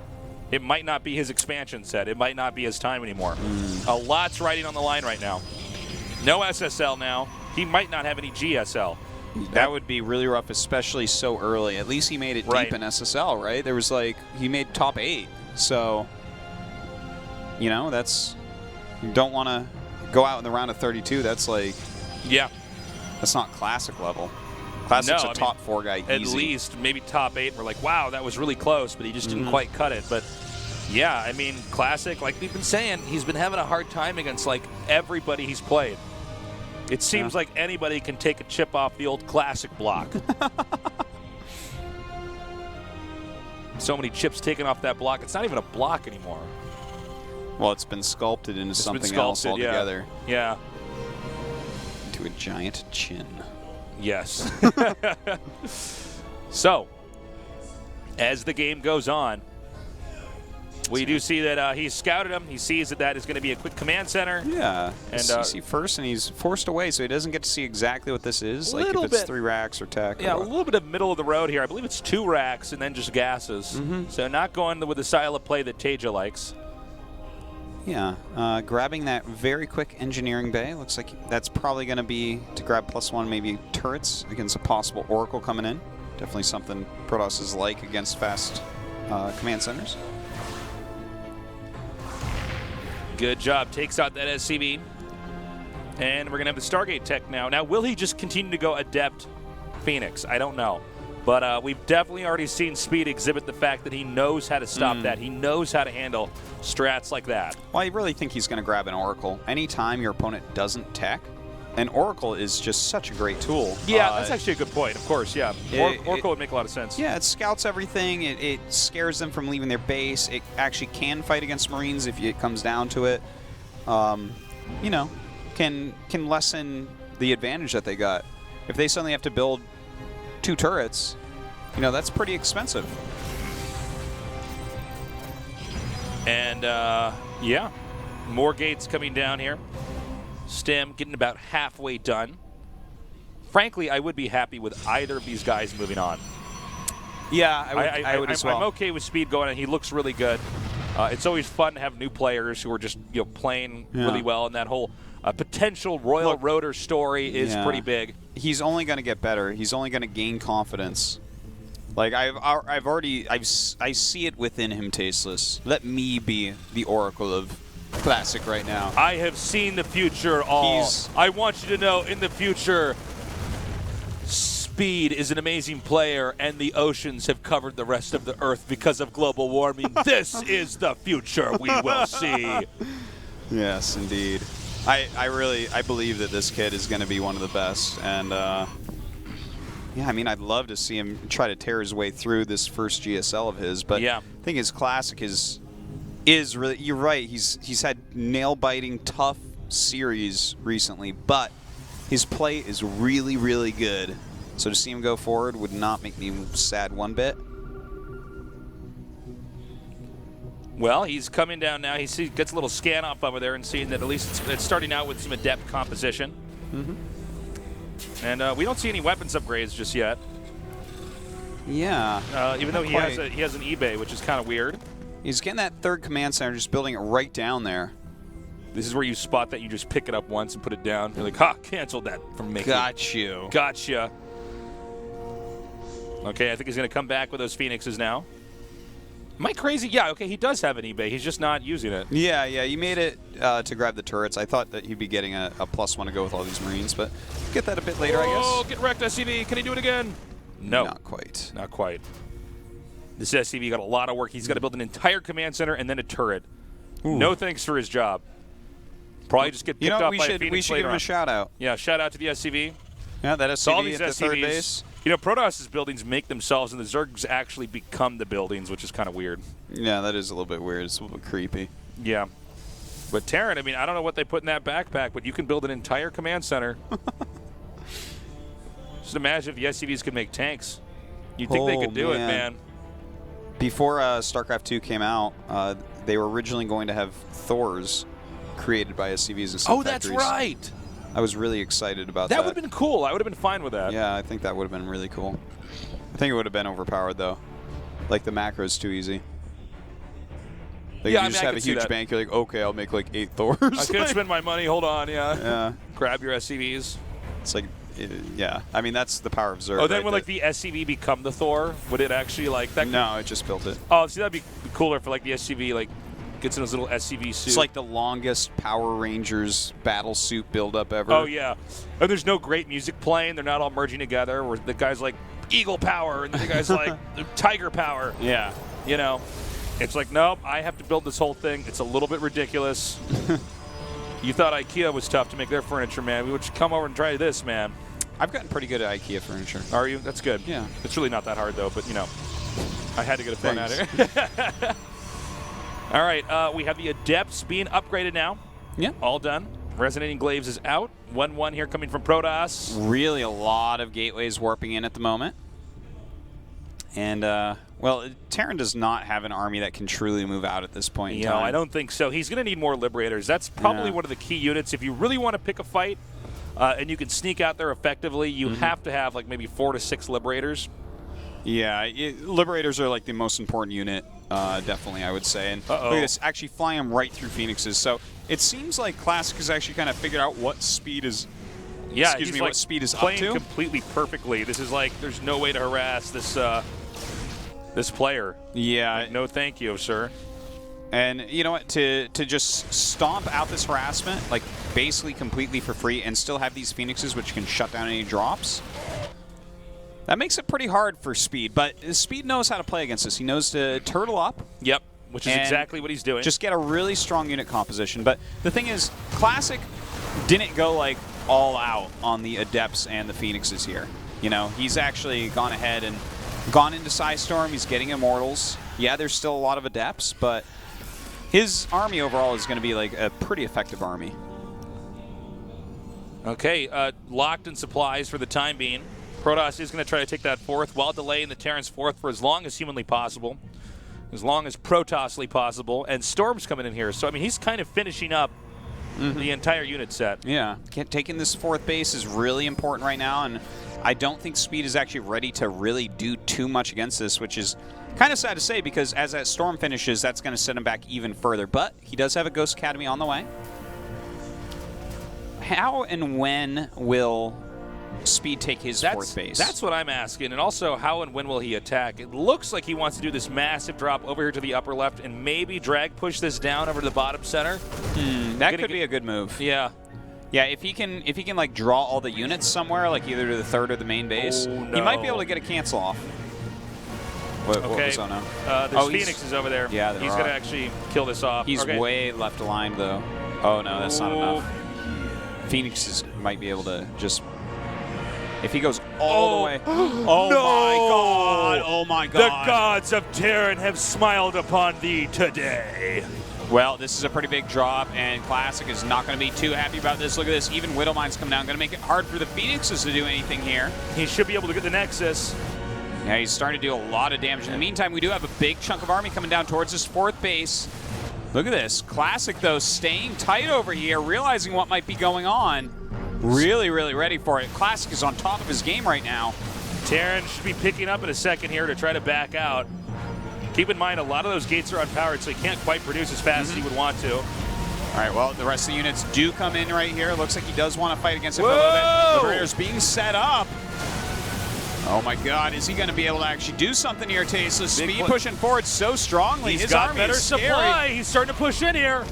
It might not be his expansion set. It might not be his time anymore. A lot's riding on the line right now. No SSL now. He might not have any GSL. That would be really rough, especially so early. At least he made it deep in SSL, right? There was like, he made top 8. So, you know, that's, you don't want to go out in the round of 32. That's like, that's not Classic level. Classic's a top 4 guy easy. At least, maybe top 8. We're like, wow, that was really close, but he just didn't quite cut it. But yeah, I mean, Classic, like we've been saying, he's been having a hard time against like everybody he's played. It seems like anybody can take a chip off the old Classic block. So many chips taken off that block. It's not even a block anymore. Well, it's been sculpted into something else altogether. Yeah. Into a giant chin. Yes. So, as the game goes on, we do see that he's scouted him. He sees that that is going to be a quick command center. Yeah. And CC first, and he's forced away, so he doesn't get to see exactly what this is. Like if it's 3 racks or tech. Yeah, a little bit of middle of the road here. I believe it's 2 racks and then just gases. So not going with the style of play that Teja likes. Yeah, grabbing that very quick engineering bay. Looks like that's probably going to be to grab +1, maybe turrets against a possible Oracle coming in. Definitely something Protoss is like against fast command centers. Good job. Takes out that SCV. And we're going to have the Stargate tech now. Now, will he just continue to go Adept Phoenix? I don't know. But we've definitely already seen Speed exhibit the fact that he knows how to stop that. He knows how to handle strats like that. Well, I really think he's going to grab an Oracle. Anytime your opponent doesn't tech, an Oracle is just such a great tool. Yeah, that's actually a good point, of course, yeah. Oracle would make a lot of sense. Yeah, it scouts everything. It scares them from leaving their base. It actually can fight against Marines if it comes down to it. You know, can lessen the advantage that they got. If they suddenly have to build 2 turrets, you know, that's pretty expensive. And, yeah, more gates coming down here. Stem getting about halfway done. Frankly, I would be happy with either of these guys moving on. Yeah, I would as well. I'm okay with Speed going, and he looks really good. It's always fun to have new players who are just playing really well, and that whole potential Royal Rotor story is pretty big. He's only going to get better. He's only going to gain confidence. Like I see it within him, Tasteless. Let me be the Oracle of Classic right now. I have seen the future all. I want you to know, in the future, Speed is an amazing player, and the oceans have covered the rest of the Earth because of global warming. This is the future we will see. Yes, indeed. I believe that this kid is going to be one of the best, and yeah, I mean, I'd love to see him try to tear his way through this first GSL of his, but I think his Classic is really, you're right, he's had nail-biting, tough series recently, but his play is really, really good. So to see him go forward would not make me sad one bit. Well, he's coming down now. He gets a little scan off over there and seeing that at least it's starting out with some adept composition. And we don't see any weapons upgrades just yet. Yeah. Even though he has an eBay, which is kind of weird. He's getting that 3rd command center, just building it right down there. This is where you spot that you just pick it up once and put it down. You're like, ha, canceled that from making. Got you. Gotcha. Okay, I think he's going to come back with those Phoenixes now. Am I crazy? Yeah, okay, he does have an eBay. He's just not using it. Yeah, he made it to grab the turrets. I thought that he'd be getting a +1 to go with all these Marines, but get that a bit later, I guess. Oh, get wrecked, SCV. Can he do it again? No. Not quite. Not quite. This SCV got a lot of work. He's got to build an entire command center and then a turret. Ooh. No thanks for his job. Probably just get picked up by a Phoenix we should give him a shout-out. Yeah, shout-out to the SCV. Yeah, that SCV at the SCVs, 3rd base. You know, Protoss' buildings make themselves, and the Zergs actually become the buildings, which is kind of weird. Yeah, that is a little bit weird. It's a little bit creepy. Yeah. But Terran, I mean, I don't know what they put in that backpack, but you can build an entire command center. Just imagine if the SCVs could make tanks. You'd think they could do it, man. Before StarCraft 2 came out, they were originally going to have Thors created by SCVs and Oh, that's right. I was really excited about That that. would have been cool. I would have been fine with that. Yeah, I think that would have been really cool. I think it would have been overpowered, though. Like, the macro's too easy. Like, Yeah, you I just mean, I have a could see huge that. bank, you're like, okay, I'll make like 8 Thors. I can't spend my money. Hold on, Yeah. Grab your SCVs. It's like, yeah. I mean, that's the power of Zerg. Oh, then right would there. like the SCV become the Thor? Would it actually like that? No, it just built it. Oh, see, that'd be cooler for like the SCV like gets in his little SCV suit. It's like the longest Power Rangers battle suit buildup ever. Oh yeah, and there's no great music playing. They're not all merging together. Where the guy's like Eagle Power and the guy's like Tiger Power. Yeah. You know, it's like nope. I have to build this whole thing. It's a little bit ridiculous. You thought IKEA was tough to make their furniture, man. We would just come over and try this, man. I've gotten pretty good at IKEA furniture. Are you? That's good. Yeah. It's really not that hard though, but you know, I had to get a fun at it. All right, we have the Adepts being upgraded now. Yeah. All done. Resonating Glaives is out. 1-1 here coming from Protoss. Really a lot of gateways warping in at the moment. And, well, Terran does not have an army that can truly move out at this point in time. No, I don't think so. He's going to need more Liberators. That's probably one of the key units. If you really want to pick a fight and you can sneak out there effectively, you have to have like maybe 4 to 6 Liberators. Yeah, Liberators are like the most important unit, definitely, I would say. And look at this, actually flying them right through Phoenixes. So it seems like Classic has actually kind of figured out what speed is. Yeah, excuse me, like what speed is up playing to. completely perfectly. This is like there's no way to harass this this player. Yeah, like, no, thank you, sir. And you know what? To just stomp out this harassment, like basically completely for free, and still have these Phoenixes which can shut down any drops. That makes it pretty hard for Speed, but Speed knows how to play against this. He knows to turtle up. Yep, which is exactly what he's doing. Just get a really strong unit composition. But the thing is, Classic didn't go like all out on the Adepts and the Phoenixes here. You know, he's actually gone ahead and gone into Psystorm. He's getting Immortals. Yeah, there's still a lot of Adepts, but his army overall is going to be like a pretty effective army. Okay, locked in supplies for the time being. Protoss is going to try to take that fourth while delaying the Terran's fourth for as long as humanly possible, as long as Protossly possible, and Storm's coming in here. So, I mean, he's kind of finishing up the entire unit set. Yeah, taking this fourth base is really important right now, and I don't think Speed is actually ready to really do too much against this, which is kind of sad to say because as that Storm finishes, that's going to set him back even further. But he does have a Ghost Academy on the way. How and when will Speed take his fourth base? That's what I'm asking. And also, how and when will he attack? It looks like he wants to do this massive drop over here to the upper left and maybe drag push this down over to the bottom center. That could be a good move. Yeah. Yeah, if he can like draw all the units somewhere, like either to the third or the main base, he might be able to get a cancel off. What was on him? There's Phoenixes over there. Yeah, he's going to actually kill this off. He's way left aligned, though. Oh, no, that's not enough. Phoenixes might be able to just... If he goes all the way... Oh, no! my God! Oh, my God! The gods of Terran have smiled upon thee today. Well, this is a pretty big drop, and Classic is not going to be too happy about this. Look at this. Even Widowmine's come down. Going to make it hard for the Phoenixes to do anything here. He should be able to get the Nexus. Yeah, he's starting to do a lot of damage. In the meantime, we do have a big chunk of army coming down towards this fourth base. Look at this. Classic, though, staying tight over here, realizing what might be going on. Really, really ready for it. Classic is on top of his game right now. Terran should be picking up in a second here to try to back out. Keep in mind, a lot of those gates are unpowered, so he can't quite produce as fast as he would want to. All right, well, the rest of the units do come in right here. Looks like he does want to fight against it for a little bit. Liberator's being set up. Oh, my God. Is he going to be able to actually do something here, Tasteless? Speed pushing forward so strongly. He's His got army better is scary. supply. He's starting to push in here.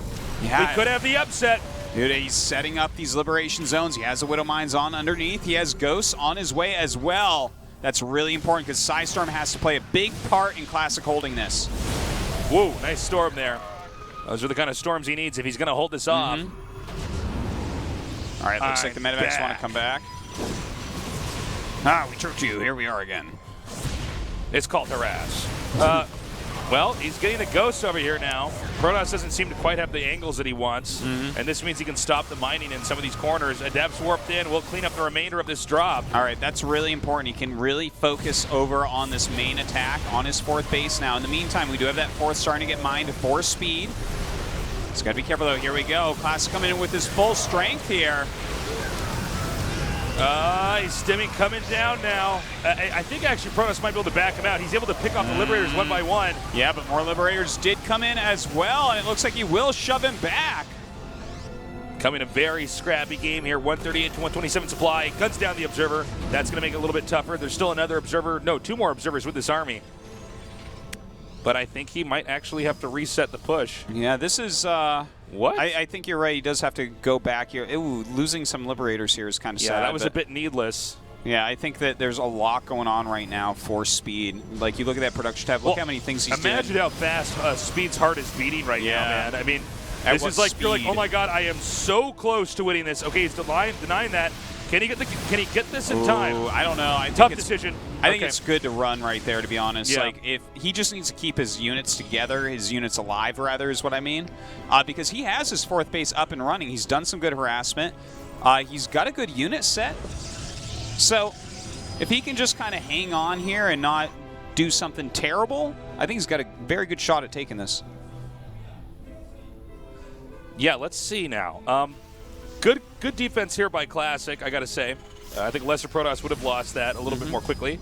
Yeah. We could have the upset. Dude, he's setting up these liberation zones. He has the Widow Mines on underneath. He has Ghosts on his way as well. That's really important because Psystorm has to play a big part in Classic holding this. Whoa, nice storm there. Those are the kind of storms he needs if he's going to hold this off. All right, looks like the medevacs want to come back. We tricked you. Here we are again. It's called harass. Well, he's getting the Ghost over here now. Protoss doesn't seem to quite have the angles that he wants, and this means he can stop the mining in some of these corners. Adepts warped in. We'll clean up the remainder of this drop. All right, that's really important. He can really focus over on this main attack on his fourth base now. In the meantime, we do have that fourth starting to get mined for Speed. He's got to be careful, though. Here we go. Classic coming in with his full strength here. He's stimming coming down now. I think actually Protoss might be able to back him out. He's able to pick off the Liberators one by one. Yeah, but more Liberators did come in as well, and it looks like he will shove him back. Coming a very scrappy game here. 138 to 127 supply. Guns down the Observer. That's going to make it a little bit tougher. There's still another Observer. No, 2 more Observers with this army. But I think he might actually have to reset the push. Yeah, this is... what? I think you're right. He does have to go back here. Ooh, losing some Liberators here is kind of sad. Yeah, that was a bit needless. Yeah, I think that there's a lot going on right now for Speed. Like, you look at that production tab, look how many things he's doing. Imagine how fast Speed's heart is beating right now, man. I mean, this is like, you're like, oh my God, I am so close to winning this. Okay, he's denying that. Can he get this in time? I don't know. Tough decision. I think it's good to run right there, to be honest. Yeah. Like, if he just needs to keep his units together, his units alive, rather, is what I mean. Because he has his 4th base up and running. He's done some good harassment. He's got a good unit set. So, if he can just kind of hang on here and not do something terrible, I think he's got a very good shot at taking this. Yeah, let's see now. Good defense here by Classic, I got to say. I think Lesser Protoss would have lost that a little bit more quickly.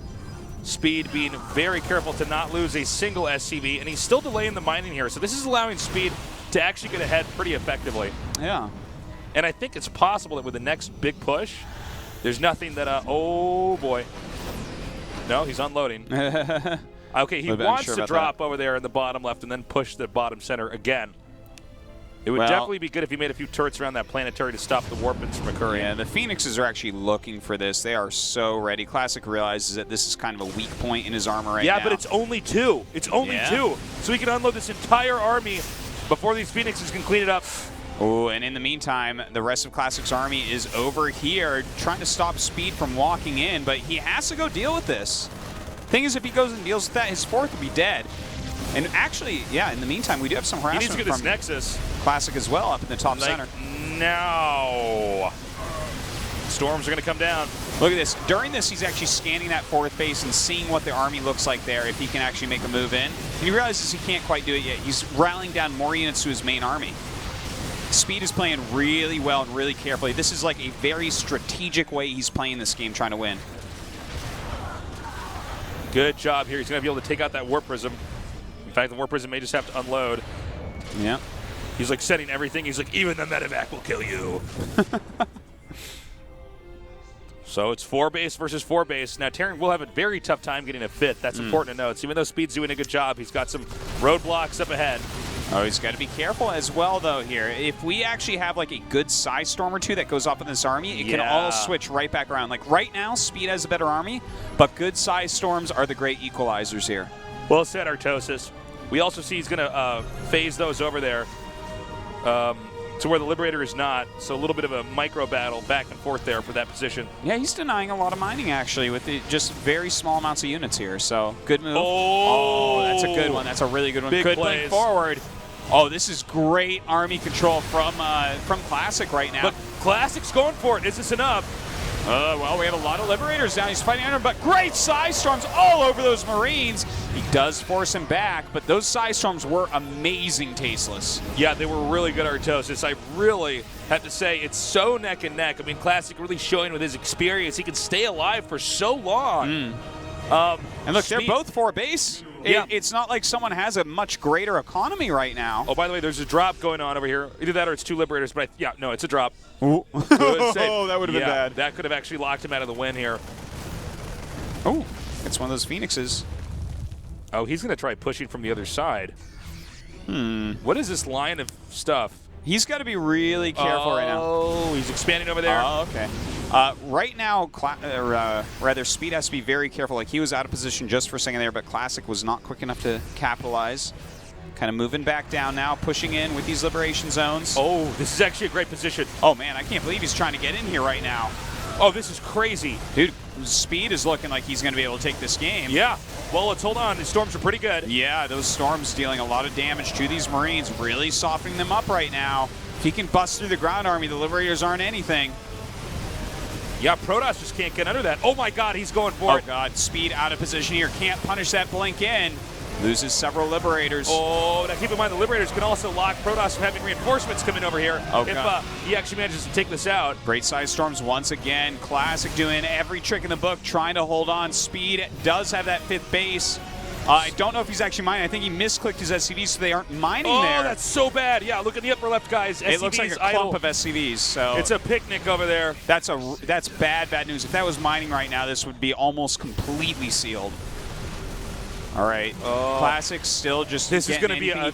Speed being very careful to not lose a single SCV, and he's still delaying the mining here. So this is allowing Speed to actually get ahead pretty effectively. Yeah. And I think it's possible that with the next big push, there's nothing that, oh boy. No, he's unloading. Okay, he wants to drop over there in the bottom left and then push the bottom center again. It would definitely be good if he made a few turrets around that planetary to stop the warpins from occurring. Yeah, the Phoenixes are actually looking for this. They are so ready. Classic realizes that this is kind of a weak point in his armor right now. Yeah, but it's only 2. It's only 2. So he can unload this entire army before these Phoenixes can clean it up. Oh, and in the meantime, the rest of Classic's army is over here trying to stop Speed from walking in, but he has to go deal with this. Thing is, if he goes and deals with that, his 4th would be dead. And actually, yeah, in the meantime, we do have some harassment he needs to get from this Nexus. Classic as well up in the top center. Now, storms are going to come down. Look at this. During this, he's actually scanning that 4th base and seeing what the army looks like there, if he can actually make a move in. And he realizes he can't quite do it yet. He's rallying down more units to his main army. Speed is playing really well and really carefully. This is like a very strategic way he's playing this game, trying to win. Good job here. He's going to be able to take out that Warp Prism. In fact, the Warp Prism may just have to unload. Yeah. He's like setting everything. He's like, even the medevac will kill you. So it's 4 base versus 4 base. Now, Terran will have a very tough time getting a 5th. That's important to note. So even though Speed's doing a good job, he's got some roadblocks up ahead. Oh, he's got to be careful as well, though, here. If we actually have, like, a good Psy Storm or 2 that goes up in this army, it can all switch right back around. Like, right now, Speed has a better army, but good Psy Storms are the great equalizers here. Well said, Artosis. We also see he's going to phase those over there to where the Liberator is not. So a little bit of a micro battle back and forth there for that position. Yeah, he's denying a lot of mining, actually, with just very small amounts of units here. So, good move. Oh, that's a good one. That's a really good one. Big Good plays. link forward. Oh, this is great army control from Classic right now. But Classic's going for it. Is this enough? Well, we have a lot of Liberators down. He's fighting under him, but great Psy Storms all over those Marines. He does force him back, but those Psy Storms were amazing, Tasteless. Yeah, they were really good, Artosis. I really have to say, it's so neck and neck. I mean, Classic really showing with his experience, he can stay alive for so long. And look, they're both 4 base. It's not like someone has a much greater economy right now. Oh, by the way, there's a drop going on over here. Either that or it's 2 Liberators, but no, it's a drop. Ooh. Good save. Oh, that would have been bad. That could have actually locked him out of the win here. Oh, it's one of those Phoenixes. Oh, he's going to try pushing from the other side. What is this line of stuff? He's got to be really careful right now. Oh, he's expanding over there. Oh, okay. Right now, Speed has to be very careful. Like, he was out of position just for a second there, but Classic was not quick enough to capitalize. Kind of moving back down now, pushing in with these liberation zones. Oh, this is actually a great position. Oh, man, I can't believe he's trying to get in here right now. Oh, this is crazy. Dude, Speed is looking like he's going to be able to take this game. Yeah. Well, let's hold on. The storms are pretty good. Yeah, those storms dealing a lot of damage to these Marines, really softening them up right now. If he can bust through the ground army, the Liberators aren't anything. Yeah, Protoss just can't get under that. Oh, my God, he's going for it. Oh, God, Speed out of position here. Can't punish that blink in. Loses several Liberators. Oh, now keep in mind the Liberators can also lock Protoss from having reinforcements coming over here if he actually manages to take this out. Great Side Storms once again. Classic doing every trick in the book, trying to hold on. Speed does have that 5th base. I don't know if he's actually mining. I think he misclicked his SCVs, so they aren't mining there. Oh, that's so bad. Yeah, look at the upper left, guys. It looks like a clump of SCVs. So it's a picnic over there. That's bad news. If that was mining right now, this would be almost completely sealed. All right, Classic still just this is going to be a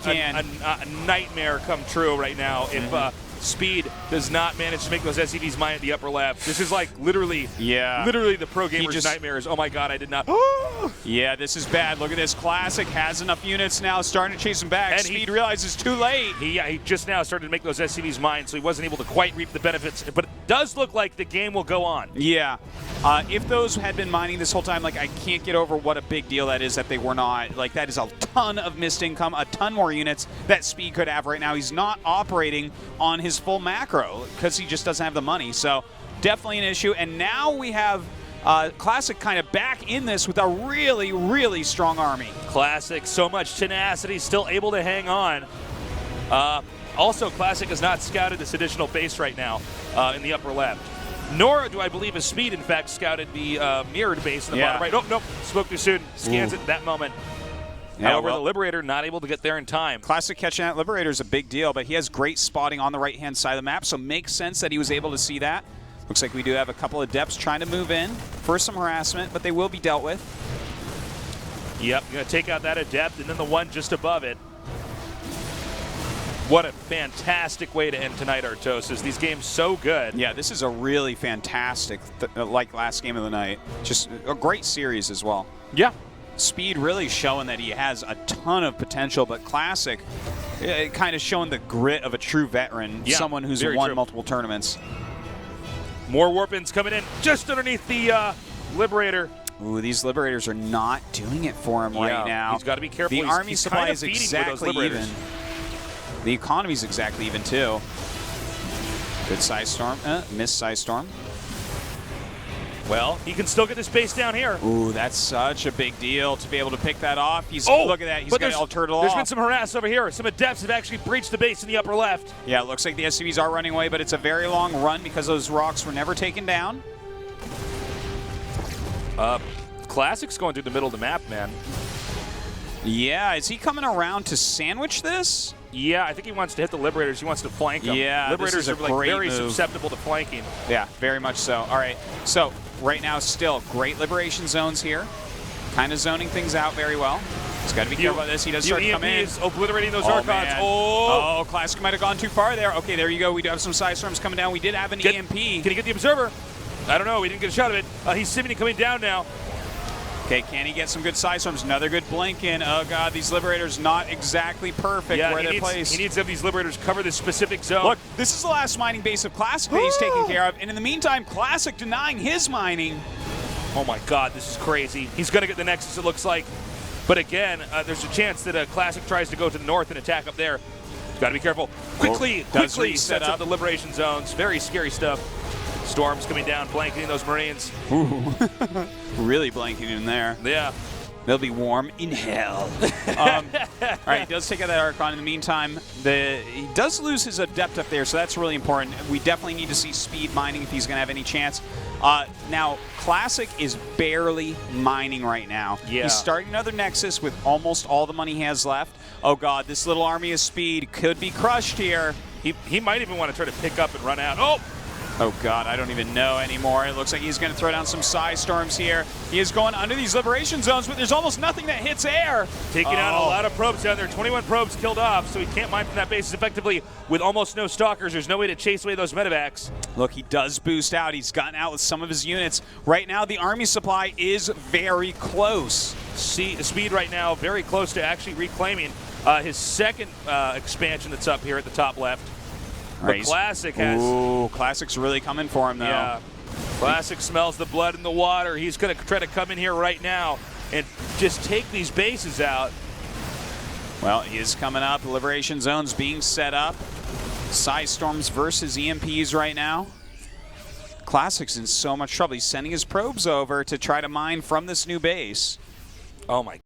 nightmare come true right now if Speed does not manage to make those SCVs mine at the upper left. This is like literally the pro gamer's nightmares. Oh my god, I did not. Yeah, this is bad. Look at this. Classic has enough units now, starting to chase him back. And Speed realizes too late. He just now started to make those SCVs mine, so he wasn't able to quite reap the benefits. But it does look like the game will go on. Yeah. If those had been mining this whole time, like, I can't get over what a big deal that is that they were not. Like, that is a ton of missed income, a ton more units that Speed could have right now. He's not operating on his full macro because he just doesn't have the money. So definitely an issue. And now we have Classic kind of back in this with a really, really strong army. Classic, so much tenacity, still able to hang on. Also, Classic has not scouted this additional base right now in the upper left. Nor do I believe his Speed, in fact, scouted the mirrored base in the bottom right. Oh, no, spoke too soon. Scans it at that moment. However, the Liberator not able to get there in time. Classic catching that Liberator is a big deal, but he has great spotting on the right-hand side of the map, so makes sense that he was able to see that. Looks like we do have a couple of Depths trying to move in for some harassment, but they will be dealt with. Yep, going to take out that Adept, and then the one just above it. What a fantastic way to end tonight, Artosis. These games so good. Yeah, this is a really fantastic, like last game of the night. Just a great series as well. Yeah. Speed really showing that he has a ton of potential, but Classic kind of showing the grit of a true veteran, someone who's won multiple tournaments. More Warpins coming in just underneath the Liberator. Ooh, these Liberators are not doing it for him right now. He's got to be careful. The army supply is exactly even. The economy's exactly even, too. Good Size Storm. Missed Size Storm. Well, he can still get this base down here. Ooh, that's such a big deal to be able to pick that off. Look at that. He's got to turtle off. There's been some harass over here. Some Adepts have actually breached the base in the upper left. Yeah, it looks like the SCVs are running away, but it's a very long run because those rocks were never taken down. Classic's going through the middle of the map, man. Yeah, is he coming around to sandwich this? Yeah, I think he wants to hit the Liberators. He wants to flank them. Yeah, Liberators are like very susceptible to flanking. Yeah, very much so. All right, so right now still great liberation zones here. Kind of zoning things out very well. He's got to be careful about this. He does start to come in. Is obliterating those Archons. Man. Oh, Classic might have gone too far there. Okay, there you go. We do have some Side Storms coming down. We did have an EMP. Can he get the Observer? I don't know. We didn't get a shot of it. He's Simony coming down now. Okay, can he get some good Side Storms? Another good blink in. Oh, God, these Liberators not exactly perfect where they're placed. He needs to have these Liberators cover this specific zone. Look, this is the last mining base of Classic that he's taking care of. And in the meantime, Classic denying his mining. Oh, my God, this is crazy. He's going to get the Nexus, it looks like. But again, there's a chance that Classic tries to go to the north and attack up there. Got to be careful. Quickly sets up the liberation zones. Very scary stuff. Storms coming down, blanketing those Marines. Ooh. Really blanking in there. Yeah. They'll be warm in hell. All right, he does take out that Archon. In the meantime, he does lose his Adept up there, so that's really important. We definitely need to see Speed mining if he's going to have any chance. Now, Classic is barely mining right now. Yeah. He's starting another Nexus with almost all the money he has left. Oh, God, this little army of Speed could be crushed here. He might even want to try to pick up and run out. Oh, God, I don't even know anymore. It looks like he's going to throw down some Size Storms here. He is going under these liberation zones, but there's almost nothing that hits air. Taking out a lot of probes down there. 21 probes killed off, so he can't mine from that base effectively with almost no Stalkers. There's no way to chase away those medevacs. Look, he does boost out. He's gotten out with some of his units. Right now, the army supply is very close. Speed right now very close to actually reclaiming his second expansion that's up here at the top left. But Classic has... Ooh, Classic's really coming for him, though. Yeah. Classic smells the blood in the water. He's going to try to come in here right now and just take these bases out. Well, he is coming up. Liberation zones being set up. Size Storms versus EMPs right now. Classic's in so much trouble. He's sending his probes over to try to mine from this new base. Oh, my